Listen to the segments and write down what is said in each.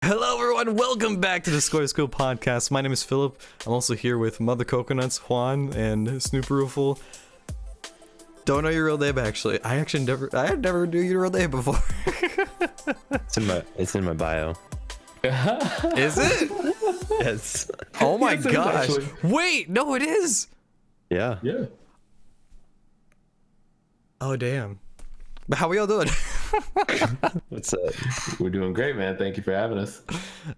Hello, everyone. Welcome back to the SkojSkull podcast. My name is Philip. I'm also here with Mother Coconuts, Juan, and Snooperoofle. Don't know your real name, actually. I never knew your real name before. It's in my bio. Is it? Yes. Oh my Yes, it is, gosh. actually. Wait, no, it is. Yeah. Yeah. Oh, damn. But how we all doing? What's up? We're doing great, man. Thank you for having us.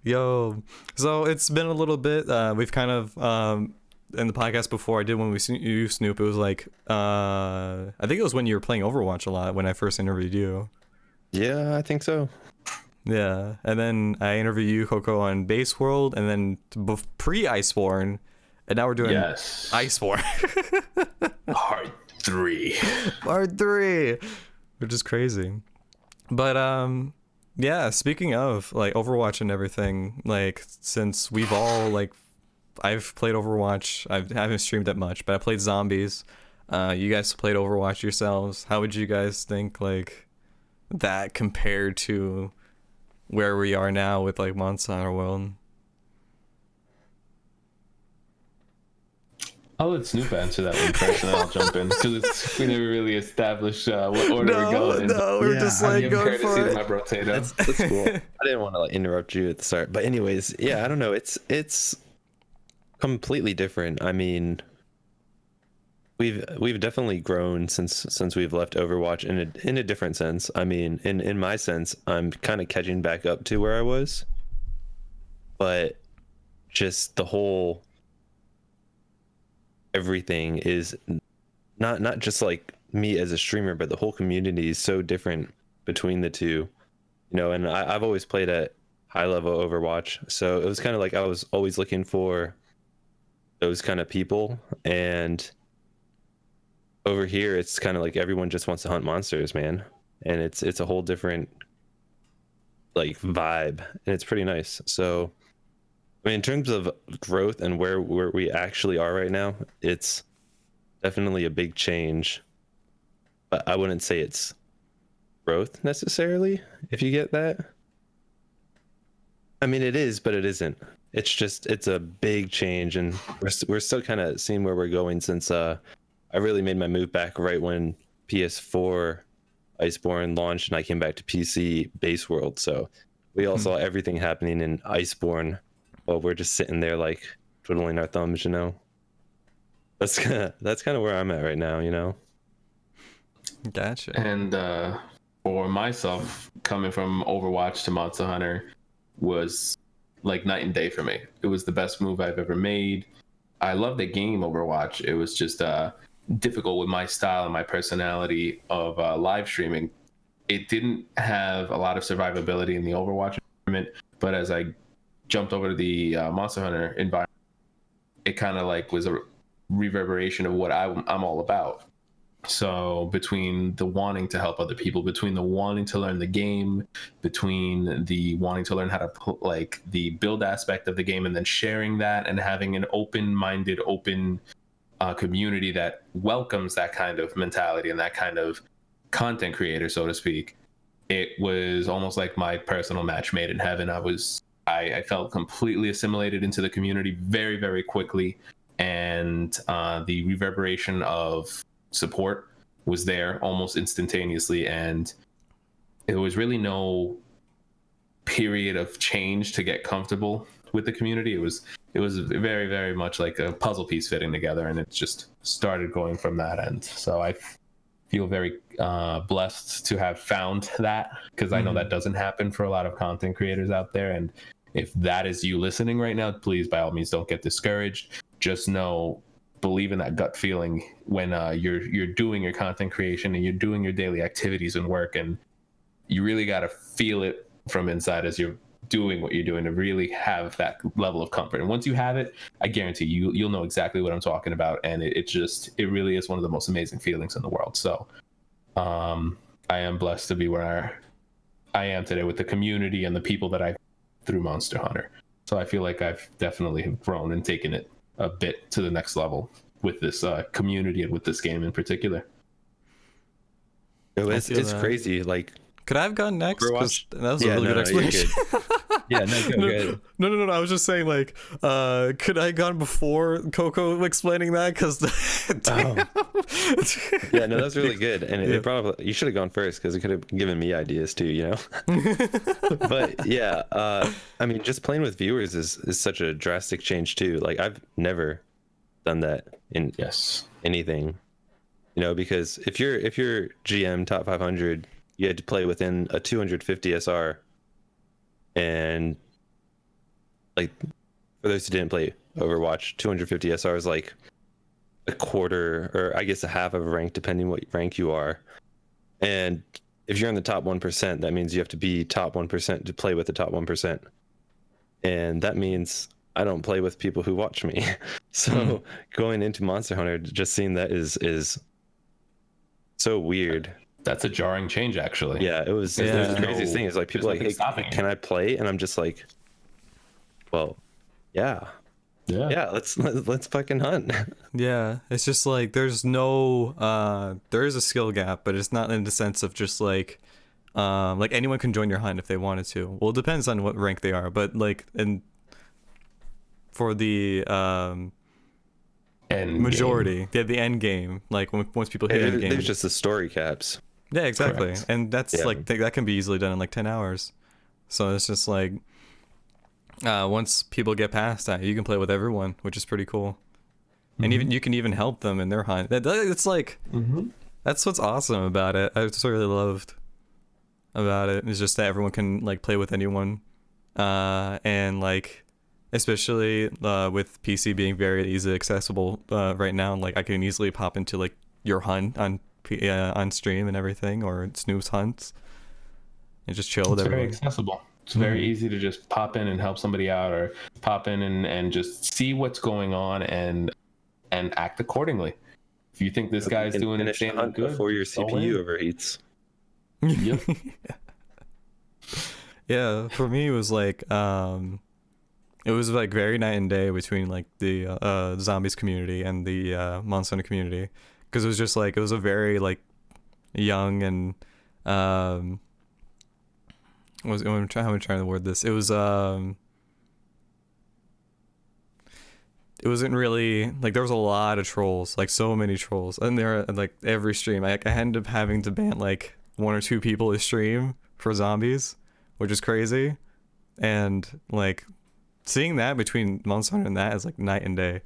Yo, so it's been a little bit. We've kind of in the podcast before I did when you Snoop. It was like I think it was when you were playing Overwatch a lot when I first interviewed you. Yeah, I think so. Yeah, and then I interviewed you, Coco, on Base World, and then pre-Iceborne, and now we're doing Yes. Iceborne Part 3. Part 3, which is crazy. But yeah, speaking of like Overwatch and everything, like since we've all like I've played Overwatch, I haven't streamed that much, but I played Zombies. You guys played Overwatch yourselves. How would you guys think like that compared to where we are now with like Monster Hunter World? I'll let Snoop answer that one first, and then I'll jump in because we never really established what order we're going. No, we're just I like give going courtesy for to it. my potato. That's cool. I didn't want to like interrupt you at the start, but anyways, yeah, I don't know. It's completely different. I mean, we've definitely grown since we've left Overwatch in a different sense. I mean, in my sense, I'm kind of catching back up to where I was, but just the whole everything is not just like me as a streamer, but the whole community is so different between the two, you know. And I've always played at high level Overwatch, so it was kind of like I was always looking for those kind of people, and over here it's kind of like everyone just wants to hunt monsters, man, and it's a whole different like vibe, and it's pretty nice. So I mean, in terms of growth and where we actually are right now, it's definitely a big change. But I wouldn't say it's growth necessarily, if you get that. I mean, it is, but it isn't. It's a big change, and we're still kind of seeing where we're going since I really made my move back right when PS4 Iceborne launched, and I came back to PC Base World. So we all saw everything happening in Iceborne. Well, we're just sitting there like twiddling our thumbs, you know. That's kind of where I'm at right now, you know. Gotcha. And for myself, coming from Overwatch to Monster Hunter was like night and day for me. It was the best move I've ever made. I love the game Overwatch. It was just difficult with my style and my personality of live streaming. It didn't have a lot of survivability in the Overwatch environment, but as I jumped over to the Monster Hunter environment, it kind of like was a reverberation of what I'm all about. So between the wanting to help other people, between the wanting to learn the game, between the wanting to learn how to put like the build aspect of the game, and then sharing that and having an open-minded, open community that welcomes that kind of mentality and that kind of content creator, so to speak, it was almost like my personal match made in heaven. I felt completely assimilated into the community very, very quickly, and the reverberation of support was there almost instantaneously, and there was really no period of change to get comfortable with the community. It was very, very much like a puzzle piece fitting together, and it just started going from that end. So I feel very blessed to have found that, because I know that doesn't happen for a lot of content creators out there. And if that is you listening right now, please, by all means, don't get discouraged. Just believe in that gut feeling when you're doing your content creation and you're doing your daily activities and work, and you really got to feel it from inside as you're doing what you're doing to really have that level of comfort. And once you have it, I guarantee you'll know exactly what I'm talking about, and it really is one of the most amazing feelings in the world. So I am blessed to be where I am today with the community and the people that I through Monster Hunter. So I feel like I've definitely grown and taken it a bit to the next level with this community and with this game in particular. It's crazy. Like Could I have gone next? Because Overwatch? that was a really good you're explanation. good. Yeah, no, go ahead. No. I was just saying, like, could I have gone before Coco explaining that? Because, Yeah, no, that was really good, and it probably you should have gone first because it could have given me ideas too, you know. But yeah, I mean, just playing with viewers is such a drastic change too. Like I've never done that in anything, you know, because if you're GM top 500, you had to play within a 250 SR, and like for those who didn't play Overwatch, 250 SR is like a quarter, or I guess a half of a rank, depending what rank you are. And if you're in the top 1%, that means you have to be top 1% to play with the top 1%. And that means I don't play with people who watch me. So going into Monster Hunter, just seeing that is so weird. That's a jarring change, actually. Yeah, it was. Yeah. The craziest thing is like people are like, hey, can I play? And I'm just like, well, yeah, let's fucking hunt. Yeah, it's just like there's no there is a skill gap, but it's not in the sense of just like anyone can join your hunt if they wanted to. Well, it depends on what rank they are, but like for the majority, the end game, like once people hit end game, there's just the story caps. Yeah, exactly. Correct. And that's like that can be easily done in like 10 hours. So it's just like once people get past that, you can play with everyone, which is pretty cool. And even you can even help them in their hunt. It's like that's what's awesome about it. I just really loved about it. It's just that everyone can like play with anyone, and like especially with PC being very easily accessible right now. Like I can easily pop into like your hunt on stream and everything, or Snoop's hunts, and just chill with everyone. Very accessible. It's very easy to just pop in and help somebody out, or pop in and just see what's going on and act accordingly. If you think this guy's doing insanely good before your CPU overheats. Yep. Yeah, for me it was like very night and day between like the zombies community and the Monster Hunter community, because it was just like it was a very like young and I'm trying to word this. It was it wasn't really like there was a lot of trolls, like so many trolls, and there like every stream I ended up having to ban like 1 or 2 people a stream for zombies, which is crazy. And like seeing that between Monster Hunter and that is like night and day.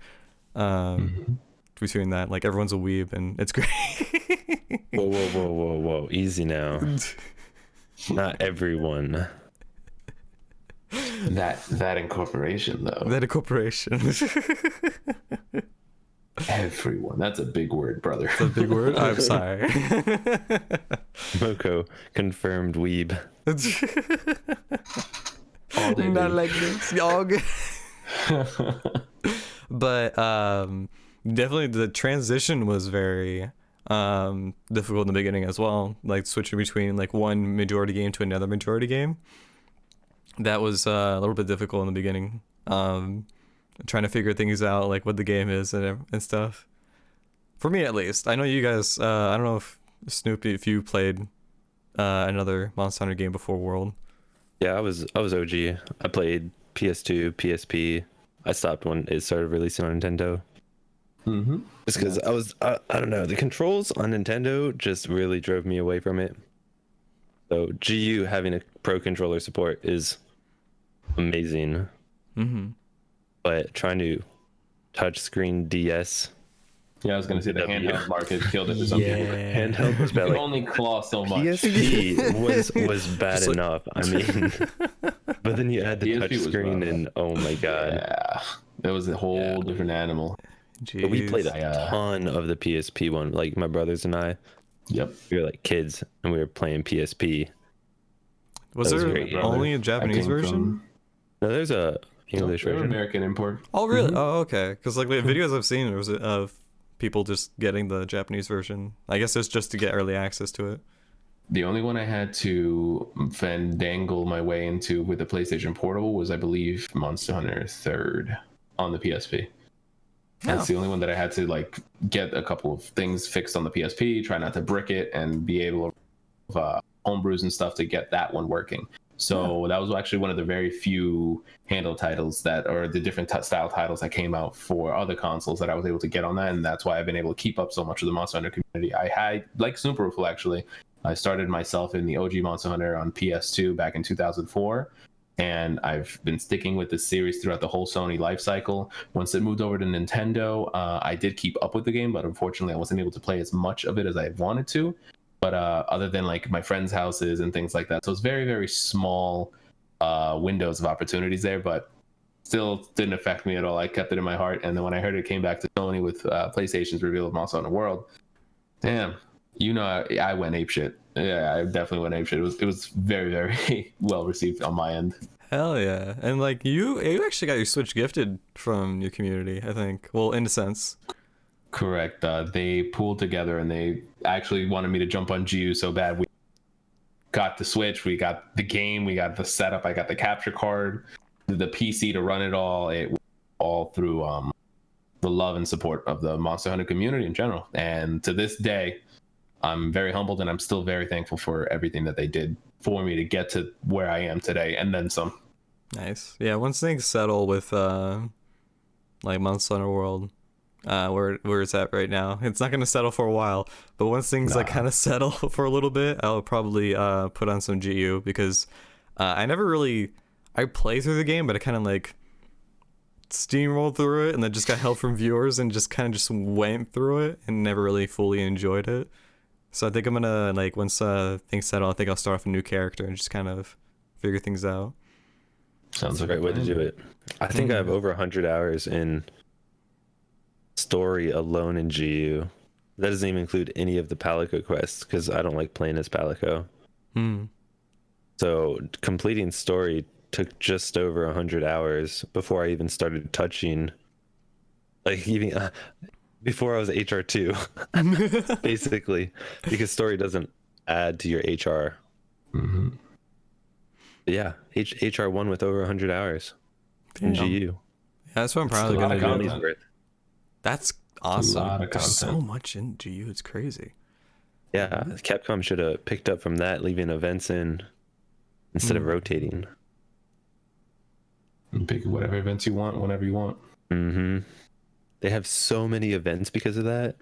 Between that, like everyone's a weeb and it's great. Whoa, easy now. Not everyone. That incorporation though. That incorporation. Everyone. That's a big word, brother. That's a big word. I'm sorry. Moko confirmed weeb. All day, Not baby. like this, y'all. But definitely the transition was very difficult in the beginning as well, like switching between like one majority game to another majority game. That was a little bit difficult in the beginning, trying to figure things out, like what the game is and stuff, for me at least. I know you guys, I don't know if Snoopy, if you played another Monster Hunter game before World. Yeah, I was OG. I played PS2, PSP. I stopped when it started releasing on Nintendo. Just because I don't know, the controls on Nintendo just really drove me away from it. So GU having a pro controller support is amazing. But trying to touchscreen DS. Yeah, I was gonna say the handheld market killed it for some people. Handheld was bad. You Like, can only claw so much. PSP was bad Just like- enough. I mean, but then you add the PSP was touchscreen rough. and oh my god. Yeah, that was a whole different animal. But we played Jeez. a ton of the PSP one. Like my brothers and I, Yep. we were like kids and we were playing PSP. Was that was there great. only a I Japanese came version? from- No, there's a English They're version. American import. Oh really? Oh okay. Because like the videos I've seen, there was of people just getting the Japanese version. I guess it's just to get early access to it. The only one I had to fandangle my way into with the PlayStation Portable was, I believe, Monster Hunter 3rd on the PSP. That's Oh. the only one that I had to like get a couple of things fixed on the PSP, try not to brick it, and be able to homebrews and stuff to get that one working. So that was actually one of the very few handle titles that, or the different style titles that came out for other consoles that I was able to get on that, and that's why I've been able to keep up so much with the Monster Hunter community. I had, like Snooperoofle actually, I started myself in the OG Monster Hunter on PS2 back in 2004, and I've been sticking with the series throughout the whole Sony life cycle. Once it moved over to Nintendo, I did keep up with the game, but unfortunately I wasn't able to play as much of it as I wanted to. But other than like my friends' houses and things like that, so it's very, very small windows of opportunities there, but still didn't affect me at all. I kept it in my heart, and then when I heard it came back to Sony with PlayStation's reveal of Monster Hunter World, damn, I went apeshit. Yeah, I definitely went apeshit. It was very, very well received on my end. Hell yeah. And like you actually got your Switch gifted from your community, I think. Well, in a sense. Correct. They pooled together and they actually wanted me to jump on GU so bad. We got the Switch, we got the game, we got the setup, I got the capture card, the PC to run it all. It was all through the love and support of the Monster Hunter community in general. And to this day, I'm very humbled, and I'm still very thankful for everything that they did for me to get to where I am today, and then some. Nice. Yeah, once things settle with like Monster Hunter World, where it's at right now, it's not gonna settle for a while. But once things like kind of settle for a little bit, I'll probably put on some GU, because I play through the game, but I kind of like steamrolled through it, and then just got help from viewers and just kind of just went through it and never really fully enjoyed it. So I think I'm gonna, like, once things settle, I think I'll start off a new character and just kind of figure things out. Sounds like a great way to do it. I think I have over 100 hours in story alone in GU. That doesn't even include any of the Palico quests, because I don't like playing as Palico. So completing story took just over 100 hours before I even started touching, like, even before I was HR2, basically, because story doesn't add to your HR. But yeah, HR1 with over 100 hours in GU. Yeah, that's what I'm probably gonna do. That's awesome. There's so much in GU, it's crazy. Yeah, Capcom should have picked up from that, leaving events in instead of rotating. And pick whatever events you want, whenever you want. They have so many events because of that.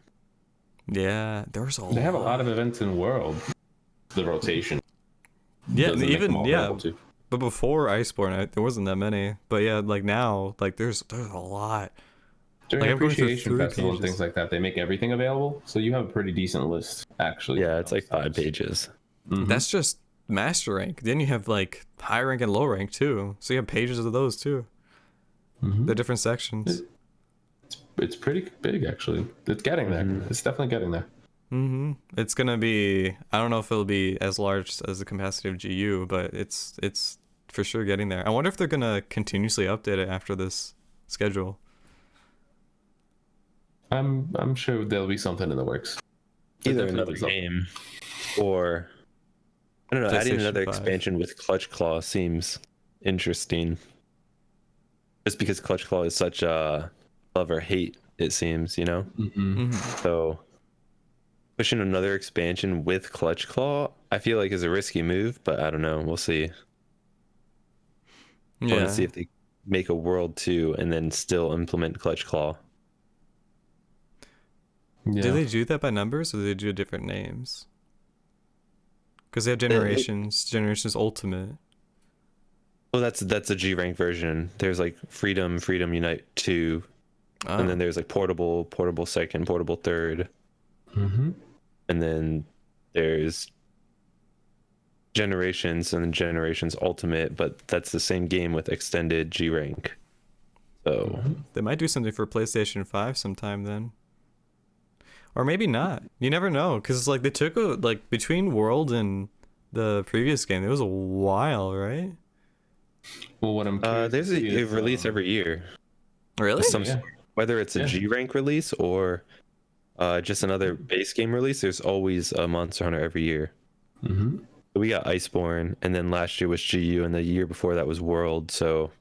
Yeah, there's They have a lot of events in World. The rotation. Yeah, even but before Iceborne, there wasn't that many. But yeah, like now, like there's a lot. During like, Appreciation Festival and things like that, they make everything available, so you have a pretty decent list, actually. Yeah, it's like 5 pages. That's just master rank. Then you have like high rank and low rank too, so you have pages of those too. The different sections. It's pretty big, actually. It's getting there. It's definitely getting there. It's gonna be, I don't know if it'll be as large as the capacity of GU, but it's for sure getting there. I wonder if they're gonna continuously update it after this schedule. I'm sure there'll be something in the works. Either another game, or I don't know, adding another 5. expansion with Clutch Claw seems interesting. Just because Clutch Claw is such a love or hate, it seems, you know? So pushing another expansion with Clutch Claw, I feel like is a risky move, but I don't know. We'll see. I want to see if they make a World 2 and then still implement Clutch Claw. Do they do that by numbers, or do they do different names? Because they have Generations Ultimate. Oh, that's a G rank version. There's like Freedom Unite 2, and then there's like Portable Second, Portable Third, and then there's Generations and then Generations Ultimate, but that's the same game with extended G rank. So they might do something for PlayStation 5 sometime then. Or maybe not. You never know, because like they took between World and the previous game, there was a while, right? Well, what I'm there's a release every year. Really? Whether it's a G rank release or just another base game release, there's always a Monster Hunter every year. We got Iceborne, and then last year was GU, and the year before that was World. So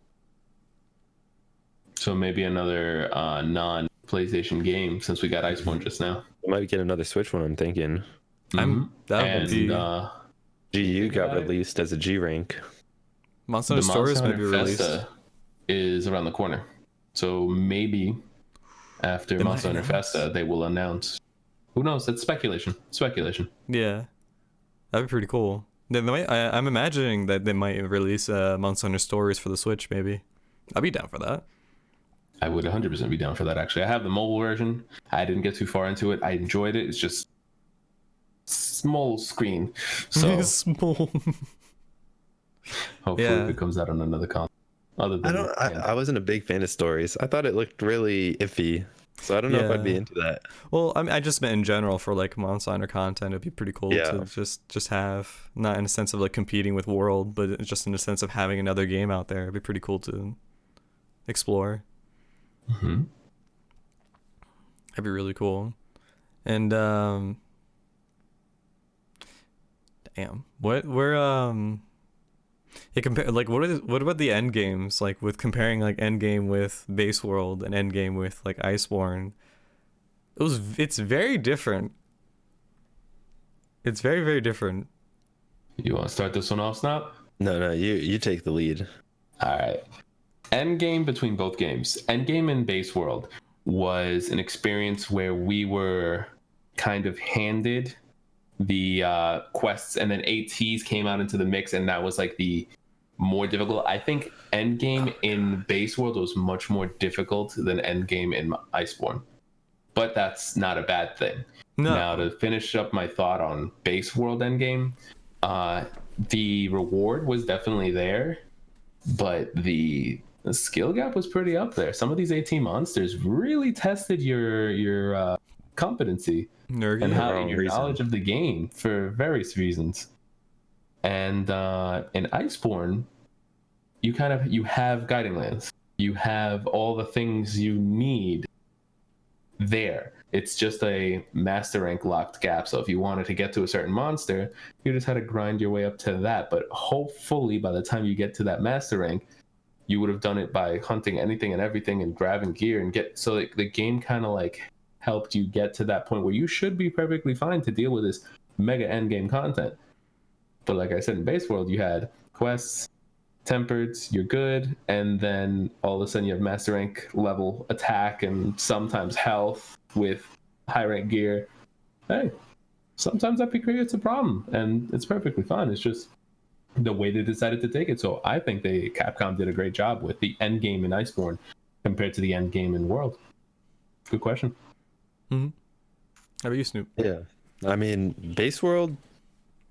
maybe another non-PlayStation game, since we got Iceborne just now. We might get another Switch one, I'm thinking. GU got about it. released as a G rank. Monster The Hunter Stories Monster might be Hunter released. Festa is around the corner, so maybe after They Monster might Hunter announce. Festa they will announce. Who knows? That's speculation. Speculation. Yeah, that'd be pretty cool. Then they might, I'm imagining that they might release Monster Hunter Stories for the Switch. Maybe I'd be down for that. I would 100% be down for that. Actually, I have the mobile version. I didn't get too far into it. I enjoyed it. It's just small screen, so Small. hopefully Yeah. if it comes out on another console. Other than I wasn't a big fan of Stories. I thought it looked really iffy, so I don't know if I'd be Yeah. into that. Well, I mean, I just meant in general for like Monster Hunter content. It'd be pretty cool Yeah. to just have, not in a sense of like competing with World, but just in the sense of having another game out there. It'd be pretty cool to explore. Mhm. That'd be really cool. And damn, it compare like what about the end games, like with comparing like Endgame with Base World and Endgame with like Iceborne? It's very different. It's very, very different. You want to start this one off, Snap? No, you take the lead. All right. Endgame between both games. Endgame and Base World was an experience where we were kind of handed the quests, and then ATs came out into the mix, and that was like the more difficult. I think Endgame in Base World was much more difficult than Endgame in Iceborne, but that's not a bad thing. No. Now, to finish up my thought on Base World Endgame, the reward was definitely there, but the skill gap was pretty up there. Some of these AT monsters really tested your competency Nergy. and how wrong your reason. knowledge of the game for various reasons. And in Iceborne, you have guiding lands. You have all the things you need there. It's just a master rank locked gap. So if you wanted to get to a certain monster, you just had to grind your way up to that. But hopefully by the time you get to that master rank, you would have done it by hunting anything and everything and grabbing gear and so the game kind of like helped you get to that point where you should be perfectly fine to deal with this mega end game content. But like I said, in Base World, you had quests, tempereds, you're good, and then all of a sudden you have master rank level attack and sometimes health with high rank gear. Hey, sometimes that creates a problem, and it's perfectly fine. It's just the way they decided to take it. So I think Capcom did a great job with the end game in Iceborne compared to the end game in World. Good question. Mm-hmm. How about you, Snoop? Yeah, I mean, Base World,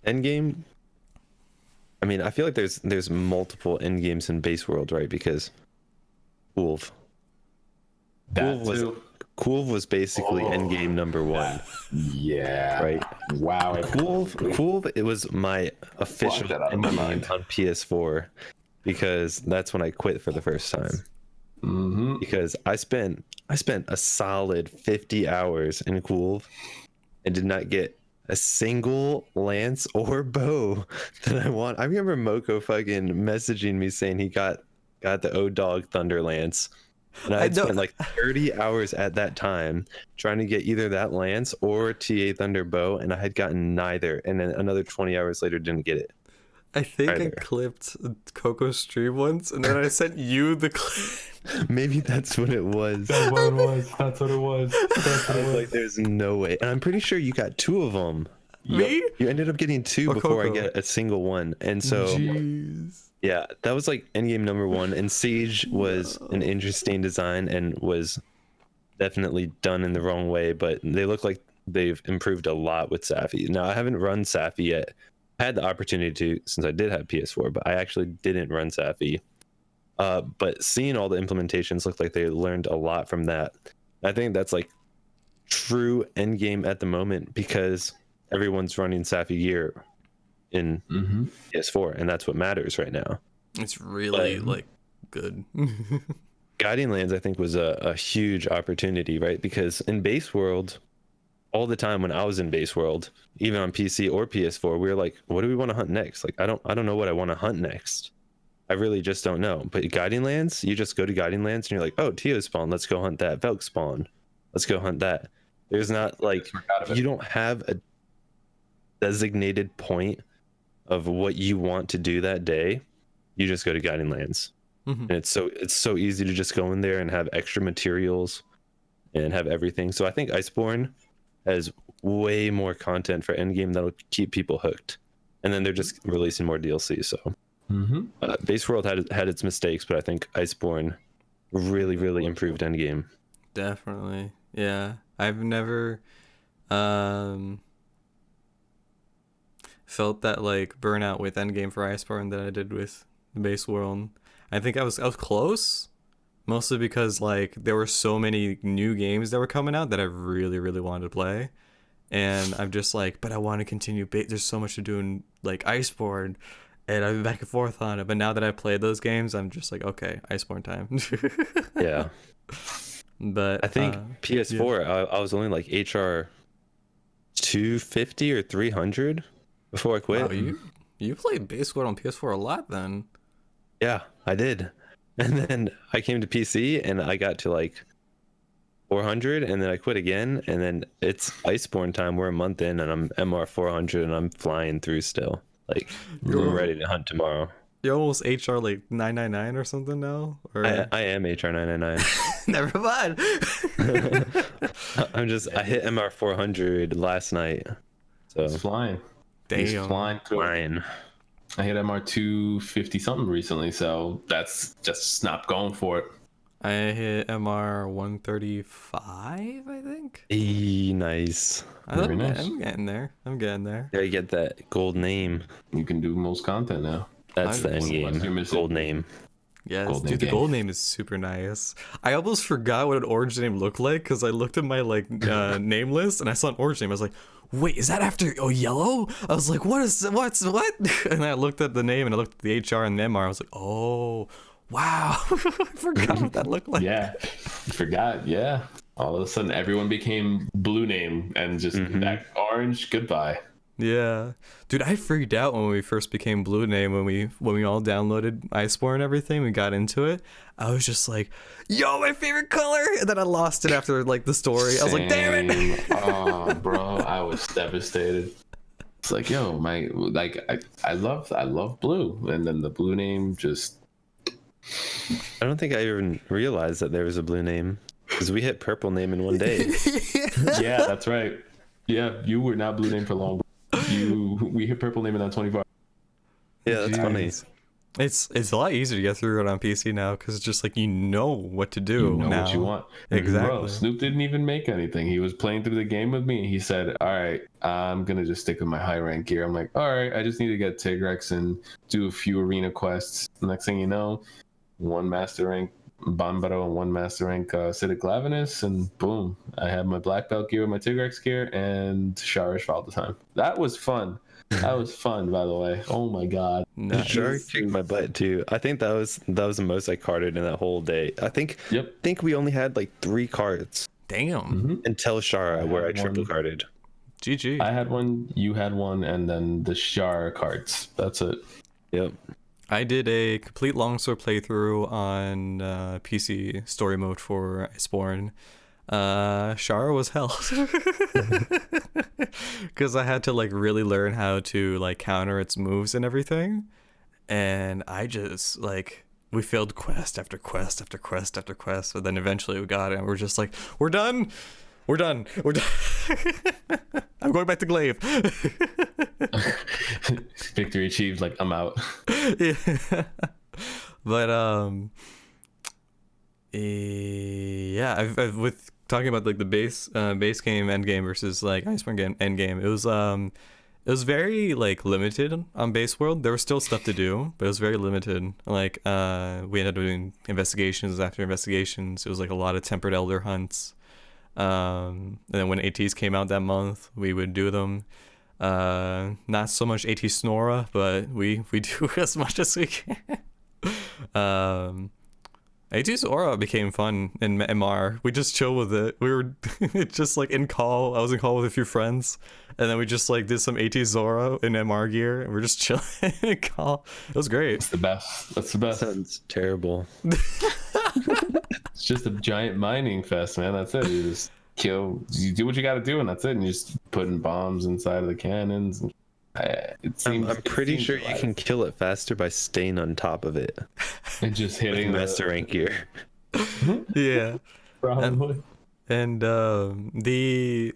Endgame. I mean, I feel like there's multiple end games in Base World, right? Because Kulve was basically Endgame number one. Yeah. Right. Wow. Kulve, it was my official that out of my endgame mind. on PS4 because that's when I quit for the first time. Mm-hmm. Because I spent a solid 50 hours in Kulve and did not get a single lance or bow that I want. I remember Moko fucking messaging me saying he got the O-Dog Thunder Lance. And I had spent like 30 hours at that time trying to get either that lance or TA Thunder bow, and I had gotten neither. And then another 20 hours later, didn't get it. I think Either. I clipped Coco's stream once, and then I sent you the clip. Maybe that's what it was. That's what it was. That's what it was. I was like, there's no way. And I'm pretty sure you got two of them. Me? You ended up getting two Or before I Coco? get a single one. And so, Jeez. yeah, that was like endgame number one. And Siege was an interesting design and was definitely done in the wrong way, but they look like they've improved a lot with SAFI. Now, I haven't run SAFI yet. I had the opportunity to since I did have PS4, but I actually didn't run SAFI. But seeing all the implementations looked like they learned a lot from that. I think that's like true endgame at the moment because everyone's running SAFI gear in Mm-hmm. PS4, and that's what matters right now. It's really But- like good. Guiding Lands, I think, was a huge opportunity, right? Because in Base World, all the time when I was in Base World, even on PC or PS4, we were like, what do we want to hunt next? Like, I don't know what I want to hunt next. I really just don't know. But Guiding Lands, you just go to Guiding Lands and you're like, oh, Tio spawn, let's go hunt that. Velk spawn, let's go hunt that. There's not like, you don't have a designated point of what you want to do that day, you just go to Guiding Lands. Mhm. And it's so easy to just go in there and have extra materials and have everything. So I think Iceborne has way more content for Endgame that'll keep people hooked. And then they're just releasing more DLC. So Base World had its mistakes, but I think Iceborne really improved Endgame. Definitely. Yeah. I've never felt that like burnout with Endgame for Iceborne that I did with the base world. I think I was close, mostly because like there were so many new games that were coming out that I really wanted to play, and I'm just like, but I want to continue. There's so much to do in like Iceborne, and I've been back and forth on it. But now that I played those games, I'm just like, okay, Iceborne time. Yeah. But I think PS4, I was only like HR 250 or 300 before I quit. Wow, you played base world on PS4 a lot then. Yeah, I did. And then I came to PC and I got to like 400 and then I quit again. And then it's Iceborne time. We're a month in and I'm MR 400 and I'm flying through still. Like, I'm ready to hunt tomorrow. You're almost HR like 999 or something now? Or... I am HR 999. Never mind. I hit MR 400 last night. So He's flying. Damn. He's flying. flying. I hit MR 250 something recently, so that's just not going for it. I hit MR 135, I think. Nice. Very nice. I'm getting there. There you get that gold name. You can do most content now. That's the end Unless you're game. missing- Gold name. Yes, Gold dude, name the game. gold name is super nice. I almost forgot what an orange name looked like because I looked at my like name list and I saw an orange name. I was like, wait, is that after yellow? I was like, what's what? And I looked at the name and I looked at the HR and the MR. I was like, oh, wow. I forgot what that looked like. Yeah, forgot. Yeah, all of a sudden everyone became blue name and just that orange. Goodbye. Yeah, dude, I freaked out when we first became Blue Name when we all downloaded Iceborne and everything. We got into it. I was just like, "Yo, my favorite color!" And then I lost it after like the story. I was like, "Damn it!" Oh, bro, I was devastated. It's like, yo, I love blue, and then the blue name just. I don't think I even realized that there was a blue name because we hit purple name in one day. Yeah, that's right. Yeah, you were not blue name for long. We hit purple name in that 24 hours. Yeah, that's funny. It's a lot easier to get through it on PC now because it's just like you know what to do You know now. what you want. Exactly. Bro, Snoop didn't even make anything. He was playing through the game with me and he said, all right, I'm going to just stick with my high rank gear. I'm like, all right, I just need to get Tigrex and do a few arena quests. Next thing you know, one master rank Bombaro and one master rank Citic Glavinus, and boom, I had my black belt gear with my Tigrex gear and Sharish for all the time. That was fun. That was fun, by the way. Oh my god. Nice. Sure, kicked my butt too. I think that was the most I carded in that whole day. I think we only had like 3 cards Damn. until Shara, where I had triple one. carded. GG. I had one, you had one, and then the Shar cards. That's it. Yep. I did a complete longsword playthrough on PC story mode for Iceborne. Shara was hell because I had to like really learn how to like counter its moves and everything, and I just like we failed quest after quest after quest after quest, but then eventually we got it and we're just like, we're done. I'm going back to Glaive. Victory achieved, like I'm out. Yeah. But yeah, I've with talking about like the base game end game versus like Iceborne game end game, it was very like limited on base world. There was still stuff to do, but it was very limited. Like we ended up doing investigations after investigations. It was like a lot of tempered elder hunts. And then when ATs came out that month, we would do them. Not so much AT Snora, but we do as much as we can. AT Zora became fun in MR. We just chill with it. We were just like in call. I was in call with a few friends, and then we just like did some AT Zora in MR gear, and we're just chilling in call. It was great. It's the best. That's the best. Sounds terrible. It's just a giant mining fest, man. That's it. You just kill. You do what you got to do, and that's it. And you're just putting bombs inside of the cannons. I'm pretty sure you can kill it faster by staying on top of it. And just hitting Master rank gear. Yeah. Probably. And it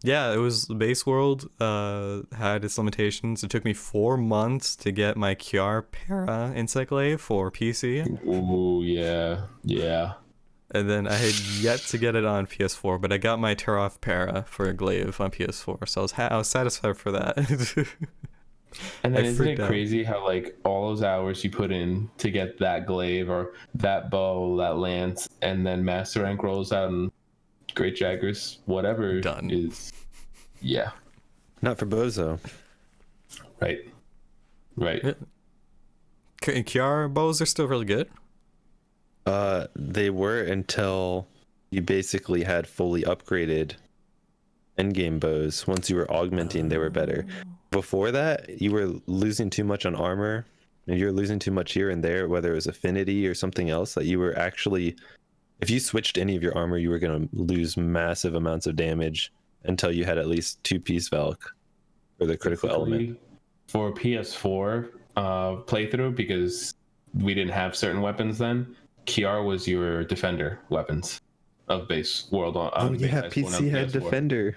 was the base world had its limitations. It took me 4 months to get my Kiar Para Insect for PC. Ooh, yeah. And then I had yet to get it on PS4, but I got my Tear-Off Para for a glaive on PS4, so I was satisfied for that. And then isn't it out. crazy how like all those hours you put in to get that glaive or that bow, that lance, and then Master Rank rolls out and Great Jaggers, whatever Done. is, yeah. Not for Bozo. Right. Yeah. Kiar bows are still really good. They were until you basically had fully upgraded endgame bows. Once you were augmenting, they were better. Before that, you were losing too much on armor, and you were losing too much here and there, whether it was affinity or something else, that you were actually, if you switched any of your armor, you were going to lose massive amounts of damage until you had at least 2-piece Valk for the critical element. For PS4 playthrough, because we didn't have certain weapons then, Kiar was your defender weapons of base world. PC had defender.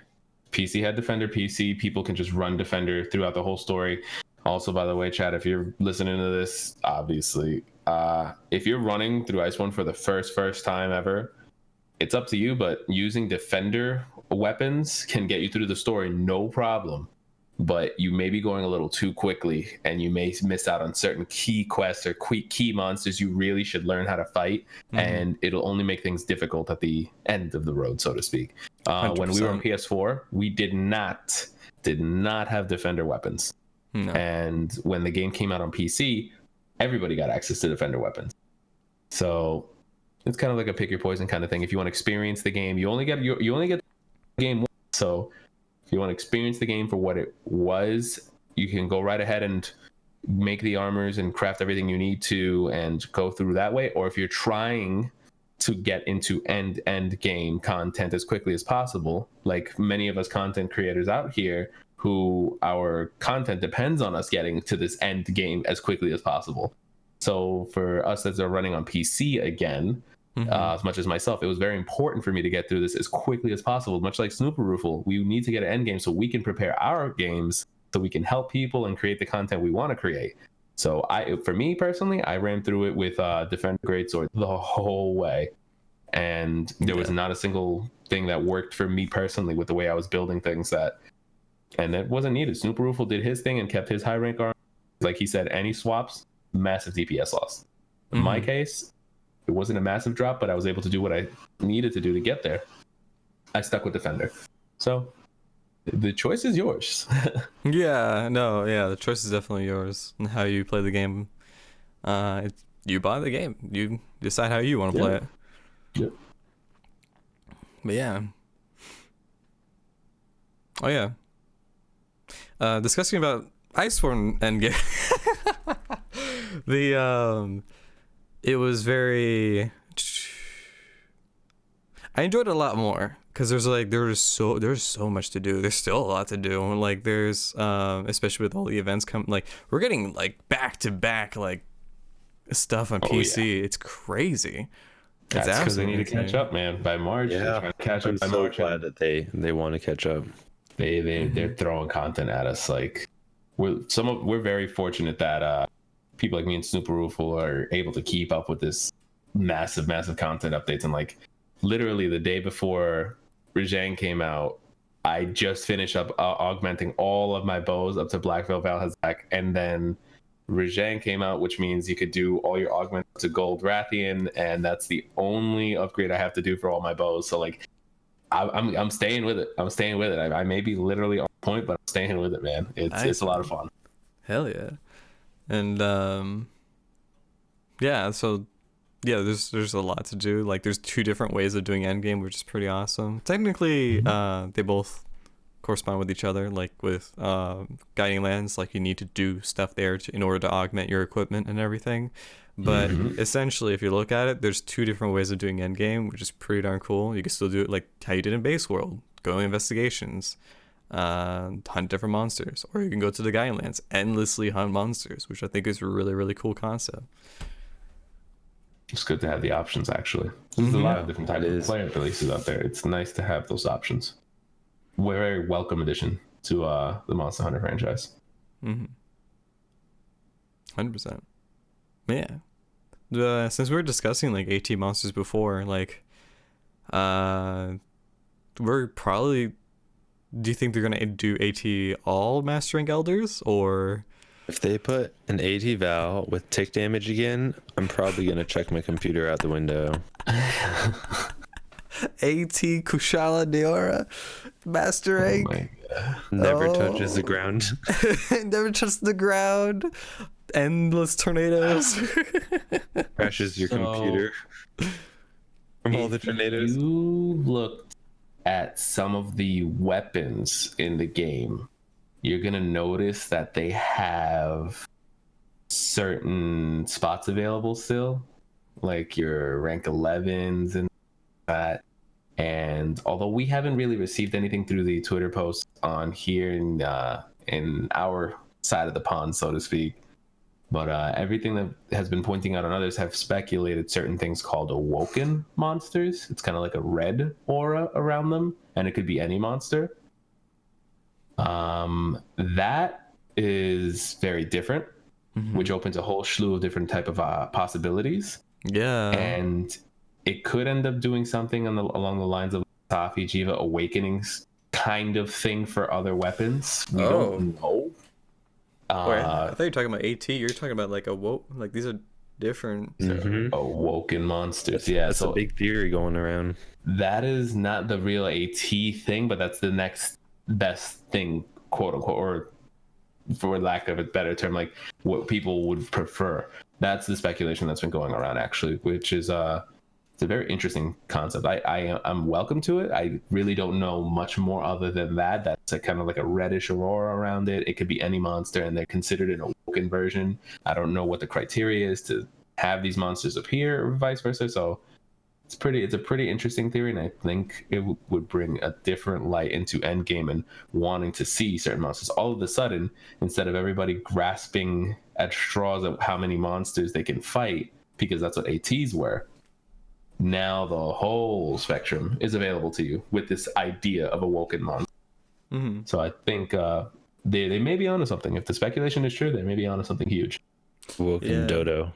PC had defender. PC people can just run defender throughout the whole story. Also, by the way, Chad, if you're listening to this, obviously, if you're running through Iceborne for the first time ever, it's up to you. But using defender weapons can get you through the story, no problem. But you may be going a little too quickly, and you may miss out on certain key quests or key monsters you really should learn how to fight, and it'll only make things difficult at the end of the road, so to speak. When we were on PS4, we did not have defender weapons. No. And when the game came out on PC, everybody got access to defender weapons. So it's kind of like a pick your poison kind of thing. If you want to experience the game, you only get the game once. So if you want to experience the game for what it was, you can go right ahead and make the armors and craft everything you need to and go through that way. Or if you're trying to get into end game content as quickly as possible, like many of us content creators out here who our content depends on us getting to this end game as quickly as possible. So for us that are running on PC again, as much as myself, it was very important for me to get through this as quickly as possible. Much like Snooperoofle, we need to get an end game so we can prepare our games so we can help people and create the content we want to create. So for me personally, I ran through it with Defender Greatsword the whole way. And there was not a single thing that worked for me personally with the way I was building things and that wasn't needed. Snooperoofle did his thing and kept his high rank armor. Like he said, any swaps, massive DPS loss. In my case, it wasn't a massive drop, but I was able to do what I needed to do to get there. I stuck with Defender. So the choice is yours. The choice is definitely yours and how you play the game. You buy the game. You decide how you want to play it. Yep. But yeah. Oh yeah. Discussing about Iceborne Endgame. It was very. I enjoyed it a lot more because there's so much to do. There's still a lot to do. Like there's especially with all the events coming. Like we're getting like back to back like stuff on PC. Yeah. It's crazy. That's because they need to catch up, man. By March, they're trying to catch up. I'm so glad that they want to catch up. They're throwing content at us. Like we're very fortunate that people like me and Snooperoofle are able to keep up with this massive content updates. And like literally the day before Rajang came out, I just finished up augmenting all of my bows up to Black Veil Valhazak, and then Rajang came out, which means you could do all your augments to Gold Rathian, and that's the only upgrade I have to do for all my bows. So like I'm staying with it. I may be literally on point, but I'm staying with it, man. It's a lot of fun. Hell yeah. And there's a lot to do. Like there's 2 different ways of doing endgame, which is pretty awesome. Technically, they both correspond with each other. Like with Guiding Lands, like you need to do stuff there in order to augment your equipment and everything. But essentially, if you look at it, there's 2 different ways of doing endgame, which is pretty darn cool. You can still do it like how you did in base world, go investigations, hunt different monsters, or you can go to the Gaia-lands, endlessly hunt monsters, which I think is a really, really cool concept. It's good to have the options, actually. There's a lot of different types of player releases out there. It's nice to have those options. We're a very welcome addition to the Monster Hunter franchise. 100%. Yeah. Since we were discussing like AT monsters before, like, we're probably. Do you think they're gonna do AT all Master Rank Elders, or? If they put an AT Val with tick damage again, I'm probably gonna check my computer out the window. AT Kushala Deora, Master Rank. Oh my God. Never touches the ground. Never touches the ground. Endless tornadoes. Crashes your computer from all the tornadoes. If you looked at some of the weapons in the game, you're gonna notice that they have certain spots available still, like your rank 11s and that. And although we haven't really received anything through the Twitter posts on here in our side of the pond, so to speak, but everything that has been pointing out on others have speculated certain things called Awoken monsters. It's kind of like a red aura around them, and it could be any monster. That is very different, which opens a whole slew of different type of possibilities. Yeah. And it could end up doing something along the lines of SAFI JIIVA Awakenings kind of thing for other weapons. We don't know. Wait, I thought you were talking about AT. You're talking about like like these are different. Awoken monsters. That's so a big theory going around. that is not the real AT thing, but that's the next best thing, quote unquote, or for lack of a better term, like what people would prefer. That's the speculation that's been going around, actually, which is it's a very interesting concept. I'm welcome to it. I really don't know much more other than that. That's a kind of like a reddish aurora around it. It could be any monster, and they're considered an Awoken version. I don't know what the criteria is to have these monsters appear, or vice versa. So it's a pretty interesting theory, and I think it would bring a different light into Endgame and wanting to see certain monsters. All of a sudden, instead of everybody grasping at straws of how many monsters they can fight, because that's what ATs were, now the whole spectrum is available to you with this idea of Awoken monster. So I think they may be onto something. If the speculation is true, they may be onto something huge. Awoken Dodo.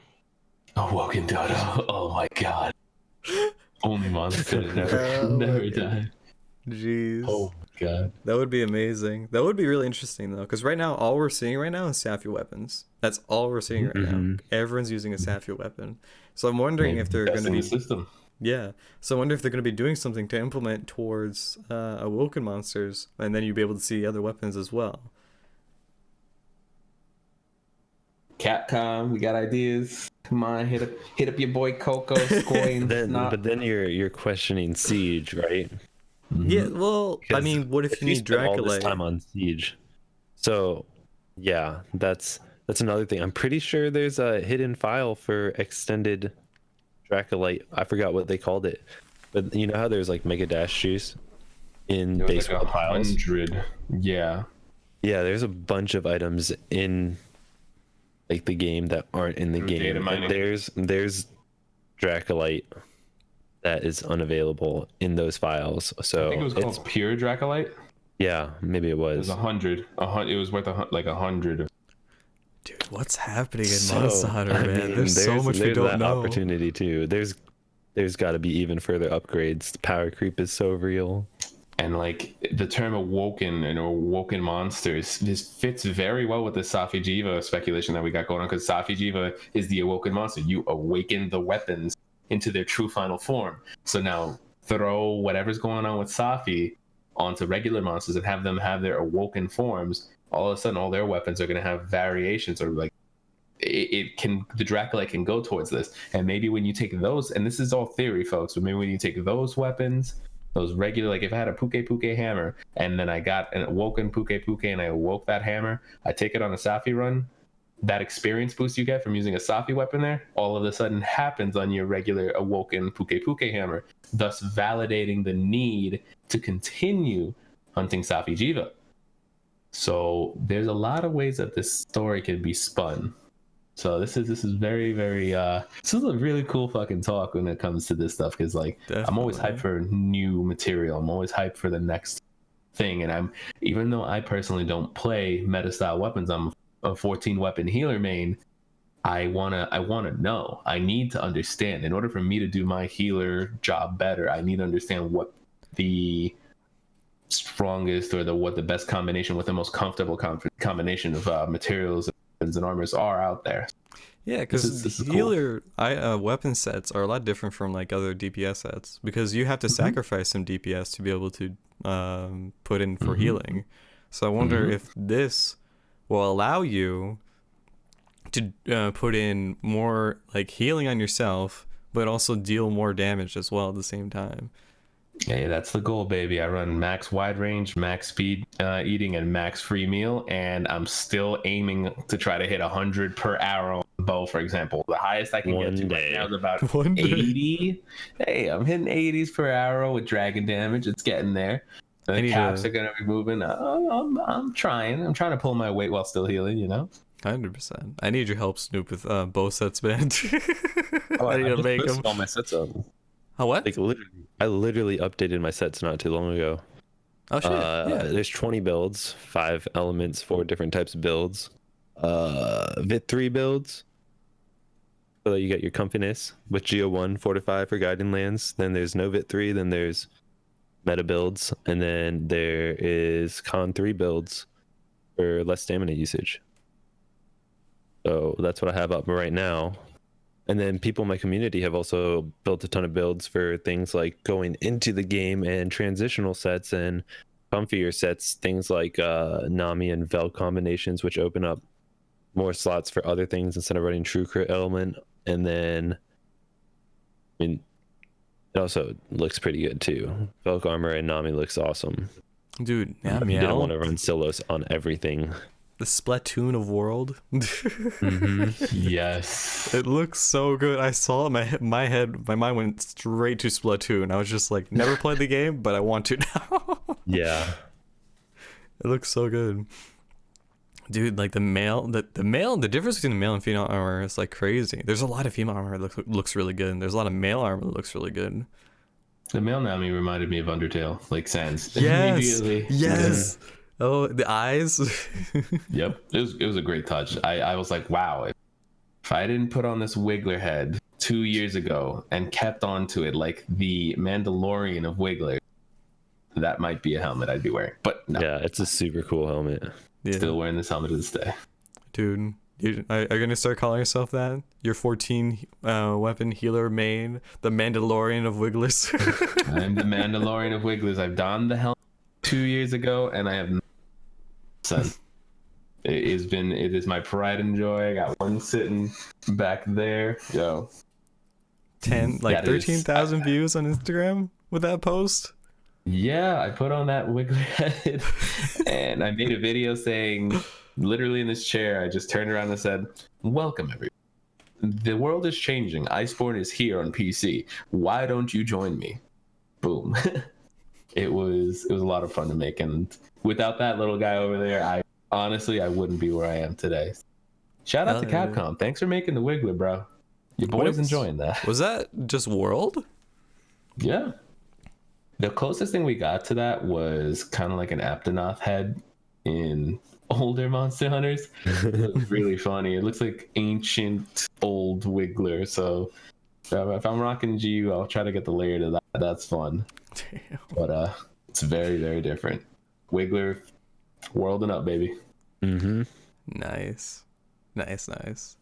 Awoken Dodo. Oh my God. Only monster that never die. Jeez. Oh my God. That would be amazing. That would be really interesting though, because right now all we're seeing right now is SAFI weapons. That's all we're seeing right now. Everyone's using a SAFI weapon. So I'm wondering if they're going to be system. Yeah. So I wonder if they're going to be doing something to implement towards Awoken monsters, and then you'll be able to see other weapons as well. Capcom, we got ideas. Come on, hit up your boy Coco. But then you're questioning Siege, right? Yeah. Well, I mean, what if you need spend all this Draculite? time on Siege? So, yeah, that's another thing. I'm pretty sure there's a hidden file for extended Draculite. I forgot what they called it, but you know how there's like Mega Dash juice in base like piles? 100. Yeah. Yeah, there's a bunch of items in like the game that aren't in the game. Data mining. And there's Draculite that is unavailable in those files. So I think it was called Pure Draculite. Yeah, maybe it was. It was 100. It was worth like 100. Dude, what's happening in Monster Hunter, man? There's so much we there's don't that know. opportunity too. There's got to be even further upgrades. The power creep is so real. And like the term Awoken and Awoken monsters, this fits very well with the SAFI JIIVA speculation that we got going on, because SAFI JIIVA is the Awoken monster. You awaken the weapons into their true final form. So now throw whatever's going on with SAFI onto regular monsters and have them have their Awoken forms. All of a sudden, all their weapons are going to have variations, or like the Draculite can go towards this. And maybe when you take those, and this is all theory, folks, but maybe when you take those weapons, those regular, like if I had a Puke hammer and then I got an Awoken Puke and I awoke that hammer, I take it on a SAFI run, that experience boost you get from using a SAFI weapon there, all of a sudden happens on your regular Awoken Puke hammer, thus validating the need to continue hunting SAFI JIIVA. So there's a lot of ways that this story can be spun. So this is very, very this is a really cool fucking talk when it comes to this stuff, because like I'm always hyped for new material. I'm always hyped for the next thing. And even though I personally don't play meta style weapons, I'm a 14 weapon healer main. I wanna know. I need to understand. In order for me to do my healer job better, I need to understand what the strongest or what the best combination, what the most comfortable combination of materials and armors are out there. Yeah, because healer weapon sets are a lot different from like other DPS sets, because you have to sacrifice some DPS to be able to put in for healing. So I wonder if this will allow you to put in more like healing on yourself, but also deal more damage as well at the same time. Hey, that's the goal, baby. I run max wide range, max speed eating, and max free meal, and I'm still aiming to try to hit 100 per arrow on the bow, for example. The highest I can get to right now is about 80. Hey, I'm hitting 80s per arrow with dragon damage. It's getting there. The caps are gonna be moving. I'm trying. I'm trying to pull my weight while still healing. 100%. I need your help, Snoop, with bow sets, man. I need to make them. All my sets up. How what? Like I literally updated my sets not too long ago. Oh shit! Yeah. There's 20 builds, 5 elements, 4 different types of builds. Vit 3 builds. So you got your comfiness with Geo 1, Fortify for guiding lands. Then there's no Vit 3. Then there's meta builds, and then there is Con 3 builds for less stamina usage. So that's what I have up right now. And then people in my community have also built a ton of builds for things like going into the game and transitional sets and comfier sets, things like Nami and Vel combinations, which open up more slots for other things instead of running true crit element. And then, I mean, it also looks pretty good too. Velk armor and Nami looks awesome. Dude, yeah, you don't want to run Silos on everything. The Splatoon of World. Yes. It looks so good. I saw it, my mind went straight to Splatoon. I was just like, never played the game, but I want to now. Yeah. It looks so good. Dude, like the difference between the male and female armor is like crazy. There's a lot of female armor that looks really good, and there's a lot of male armor that looks really good. The male Nami reminded me of Undertale, like Sans. Yes. Yes. Yeah. Oh, the eyes. Yep, it was a great touch. I was like, wow, if I didn't put on this Wiggler head 2 years ago and kept on to it like the Mandalorian of Wiggler, that might be a helmet I'd be wearing. But no. Yeah, it's a super cool helmet. Yeah. Still wearing this helmet to this day. Dude, are you gonna start calling yourself that? Your 14 weapon healer main, the Mandalorian of Wigglers. I'm the Mandalorian of Wigglers. I've donned the helmet 2 years ago, and I have son. It is my pride and joy. I got one sitting back there. Yo. 13,000 views on Instagram with that post. Yeah, I put on that Wiggler head and I made a video saying, literally in this chair, I just turned around and said, welcome everyone. The world is changing. Iceborne is here on PC. Why don't you join me? Boom. It was a lot of fun to make, and without that little guy over there, I wouldn't be where I am today. Shout out to Capcom. Thanks for making the Wiggler, bro. Your boy's enjoying that. Was that just World? Yeah. The closest thing we got to that was kind of like an Aptonoth head in older Monster Hunters. It was really funny. It looks like ancient old Wiggler. So if I'm rocking GU, I'll try to get the layer to that. That's fun. Damn. But it's very, very different. Wiggler, worlding up, baby. Mm-hmm. Nice,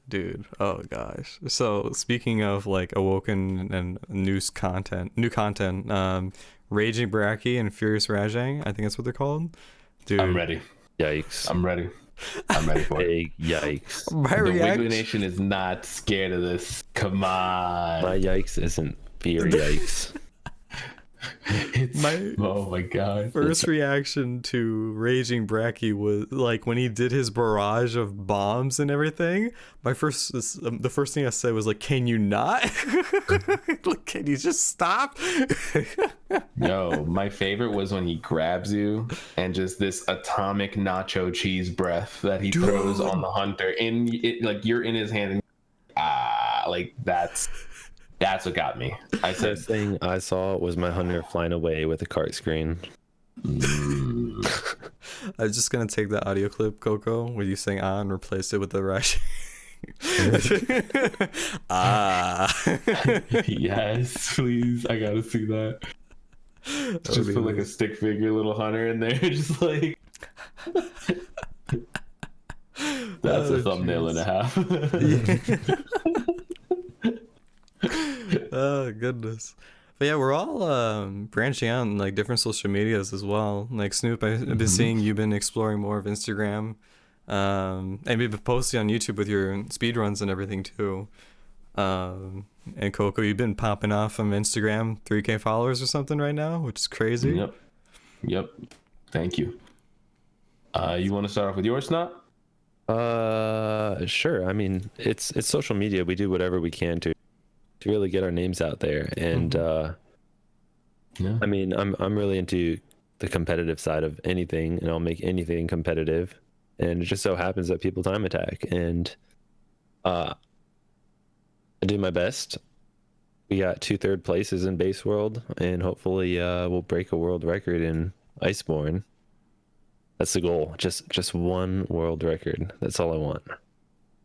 dude. Oh gosh. So speaking of like Awoken and new content, Raging Baraki and Furious Rajang, I think that's what they're called. Dude, I'm ready. Yikes. I'm ready for it. Big yikes. The Wiggler Nation is not scared of this. Come on. My yikes isn't fear yikes. Oh my god. First reaction to Raging Bracky was like when he did his barrage of bombs and everything. The first thing I said was like, "Can you not? Like, can you just stop?" Yo, my favorite was when he grabs you and just this atomic nacho cheese breath that he throws on the hunter, and like you're in his hand, and like that's what got me. I said, First thing I saw was my hunter flying away with a cart screen. I'm just gonna take that audio clip, Coco, where you sang "ah" and replace it with the rush. yes, please, I gotta see that. Just put like a stick figure little hunter in there, just like that's a thumbnail and a half. Oh goodness. But yeah, we're all branching out in like different social medias as well. Like Snoop, I've been seeing you've been exploring more of Instagram, and you've been posting on YouTube with your speedruns and everything too. And Coco, you've been popping off from Instagram, 3K followers or something right now, which is crazy. Yep. Thank you. You want to start off with yours, Snot? Sure. I mean, it's social media. We do whatever we can to really get our names out there, and yeah. I mean, I'm really into the competitive side of anything, and I'll make anything competitive. And it just so happens that people time attack, and I do my best. We got 2 third places in base world, and hopefully we'll break a world record in Iceborne. That's the goal. Just one world record. That's all I want.